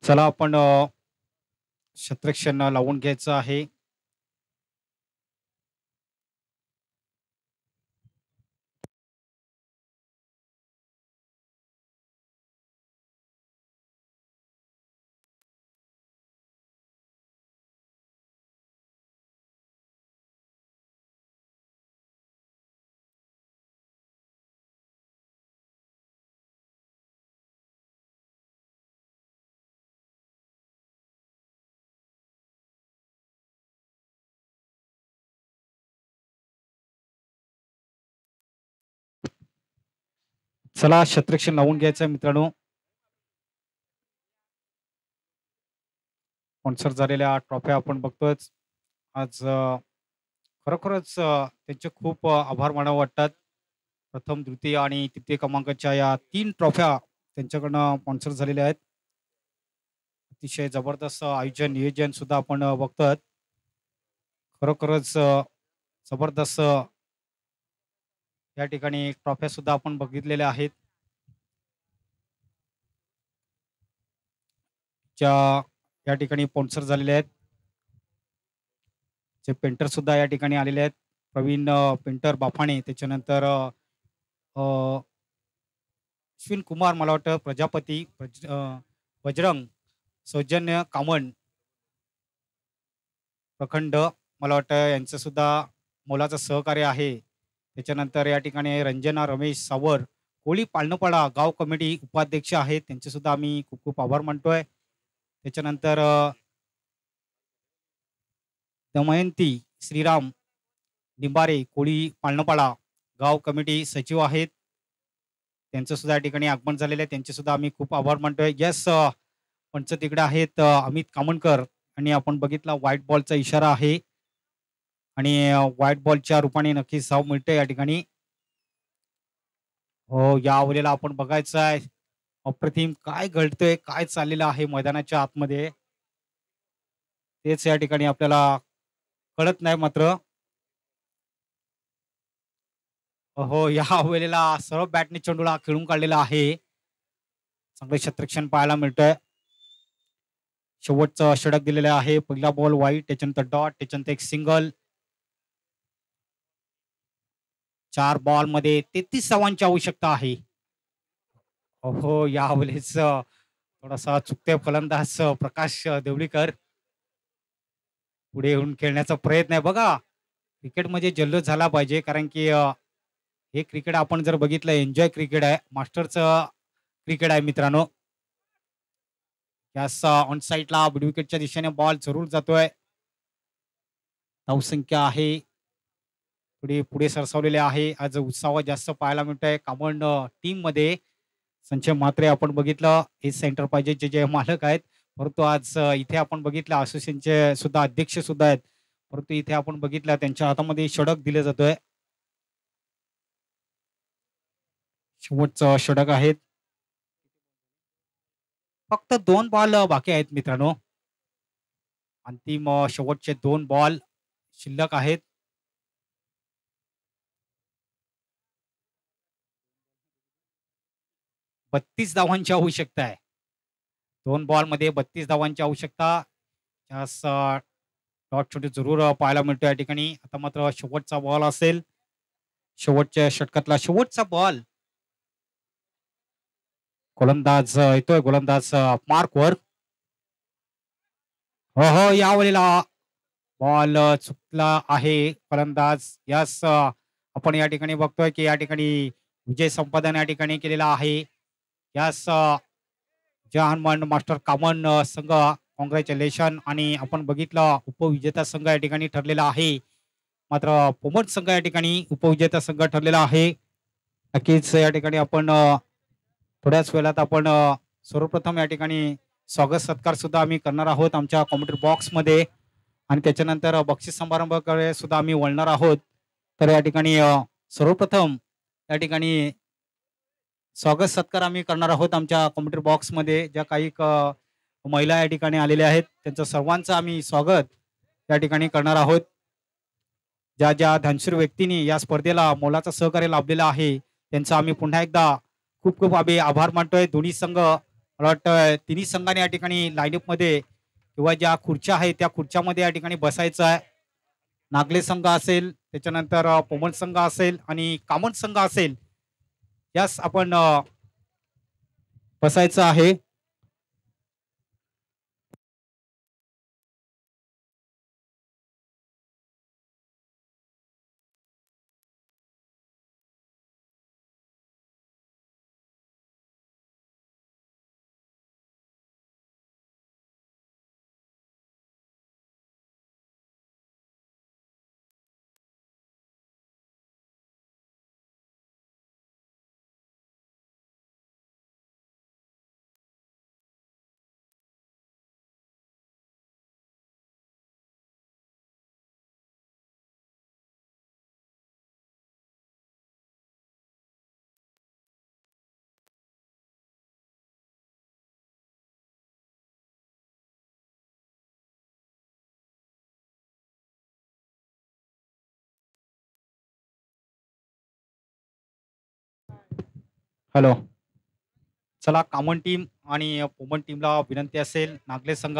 चला आपण क्षेत्ररक्षण लावून घ्यायचं आहे. चला क्षेत्ररक्षण लावून घ्यायचं मित्रांनो. स्पॉन्सर झालेल्या ट्रॉफ्या आपण बघतोय आज. खरोखरच त्यांचे खूप आभार मानावं वाटतात. प्रथम, द्वितीय आणि तृतीय क्रमांकाच्या या 3 ट्रॉफ्या त्यांच्याकडनं स्पॉन्सर झालेल्या आहेत. अतिशय जबरदस्त आयोजन, नियोजन सुद्धा आपण बघतोय. खरोखरच जबरदस्त या ठिकाणी ट्रॉफ्या सुद्धा आपण बघितलेल्या आहेत. ज्या या ठिकाणी स्पॉन्सर झालेले आहेत. जे पेंटर सुद्धा या ठिकाणी आलेले आहेत. प्रवीण पेंटर बाफाणे, त्याच्यानंतर अ, अश्विन कुमार, मला वाटतं प्रजापती, बजरंग, सौजन्य कामण, प्रखंड, मला वाटतं यांचं सुद्धा मोलाचं सहकार्य आहे. त्याच्यानंतर या ठिकाणी रंजना रमेश सावर, कोळी पालनपाडा गाव कमिटी उपाध्यक्ष आहेत, त्यांचे सुद्धा आम्ही खूप खूप आभार मानतोय. त्याच्यानंतर दमयंती श्रीराम निंबारे, कोळी पालनपाडा गाव कमिटी सचिव आहेत, त्यांचं सुद्धा या ठिकाणी आगमन झालेलं आहे, त्यांचे सुद्धा आम्ही खूप आभार मानतोय. यस, पंच तिकडे आहेत अमित कामणकर, आणि आपण बघितला व्हाईट बॉलचा इशारा आहे आणि व्हाईट बॉलच्या रूपाने नक्कीच साव मिळते या ठिकाणी. हो, या वेळेला आपण बघायचं आहे अप्रतिम काय घडतंय, काय चाललेलं आहे मैदानाच्या आतमध्ये, तेच या ठिकाणी आपल्याला कळत नाही मात्र. हो, या वेळेला सरळ बॅटने चेंडूला खेळून काढलेला आहे. चांगले क्षेत्ररक्षण पाहायला मिळतंय. शेवटचं षटक दिलेलं आहे. पहिला बॉल वाईट, त्याच्यानंतर डॉट, त्याच्यानंतर एक सिंगल. 4 बॉल मध्ये 33 धावांची आवश्यकता आहे. हो, यावेळेस थोडासा चुकते फलंदाज प्रकाश देवळीकर पुढे येऊन खेळण्याचा प्रयत्न आहे. बघा, क्रिकेट म्हणजे जल्लोष झाला पाहिजे, कारण की हे क्रिकेट आपण जर बघितलं, एन्जॉय क्रिकेट आहे, मास्टरचं क्रिकेट आहे मित्रांनो. यास ऑन साईडला मिड विकेटच्या दिशेने बॉल जरूर जातोय. धावसंख्या आहे पुढे पुढे सरसावलेले आहे. आज उत्साह जास्त पाहायला मिळतोय कामन टीम मध्ये. संजय म्हात्रे आपण बघितलं हे सेंटर पाहिजे जे जे मालक आहेत, परंतु आज इथे आपण बघितलं असोसिएशनचे सुद्धा अध्यक्ष सुद्धा आहेत, परंतु इथे आपण बघितलं त्यांच्या हातामध्ये षटक दिले जातोय. शेवटचं षटक आहेत. फक्त 2 बॉल बाकी आहेत मित्रांनो. अंतिम शेवटचे 2 बॉल शिल्लक आहेत. 32 धावांची आवश्यकता आहे. 2 बॉलमध्ये 32 धावांची आवश्यकता. त्यास डॉट छोटी जरूर पाहायला मिळतो या ठिकाणी. आता मात्र शेवटचा बॉल असेल. शेवटच्या षटकातला शेवटचा बॉल. गोलंदाज येतोय, गोलंदाज मार्कवर. हो, हो, यावेळेला बॉल चुकला आहे. फलंदाज यास आपण या ठिकाणी बघतोय की या ठिकाणी विजय संपादन या ठिकाणी केलेला आहे. यास जहानमन मास्टर कामन संघ कॉंग्रॅच्युलेशन, आणि आपण बघितलं उपविजेता संघ या ठिकाणी ठरलेला आहे. मात्र पोमट संघ या ठिकाणी उपविजेता संघ ठरलेला आहे. नक्कीच या ठिकाणी आपण थोड्याच वेळात आपण सर्वप्रथम या ठिकाणी स्वागत सत्कार सुद्धा आम्ही करणार आहोत आमच्या कॉमेंट्री बॉक्समध्ये, आणि त्याच्यानंतर बक्षीस समारंभाकडे सुद्धा आम्ही वळणार आहोत. तर या ठिकाणी सर्वप्रथम या ठिकाणी स्वागत सत्कार आम्ही करणार आहोत आमच्या कॉमेंट्री बॉक्समध्ये. ज्या काही महिला या ठिकाणी आलेल्या आहेत त्यांचं सर्वांचं आम्ही स्वागत या ठिकाणी करणार आहोत. ज्या ज्या धनशीर व्यक्तींनी या स्पर्धेला मोलाचं सहकार्य लाभलेलं आहे त्यांचं आम्ही पुन्हा एकदा खूप खूप आम्ही आभार मानतोय. दोन्ही संघ, मला वाटतं तिन्ही संघाने या ठिकाणी लाईनअप मध्ये किंवा ज्या खुर्च्या आहेत त्या खुर्च्यामध्ये या ठिकाणी बसायचं आहे. नागले संघ असेल, त्याच्यानंतर पोमन संघ असेल आणि कामन संघ असेल, यास आपण बसायचं आहे. हॅलो. चला कॉमन टीम आणि वुमन टीमला विनंती असेल, नागले संघ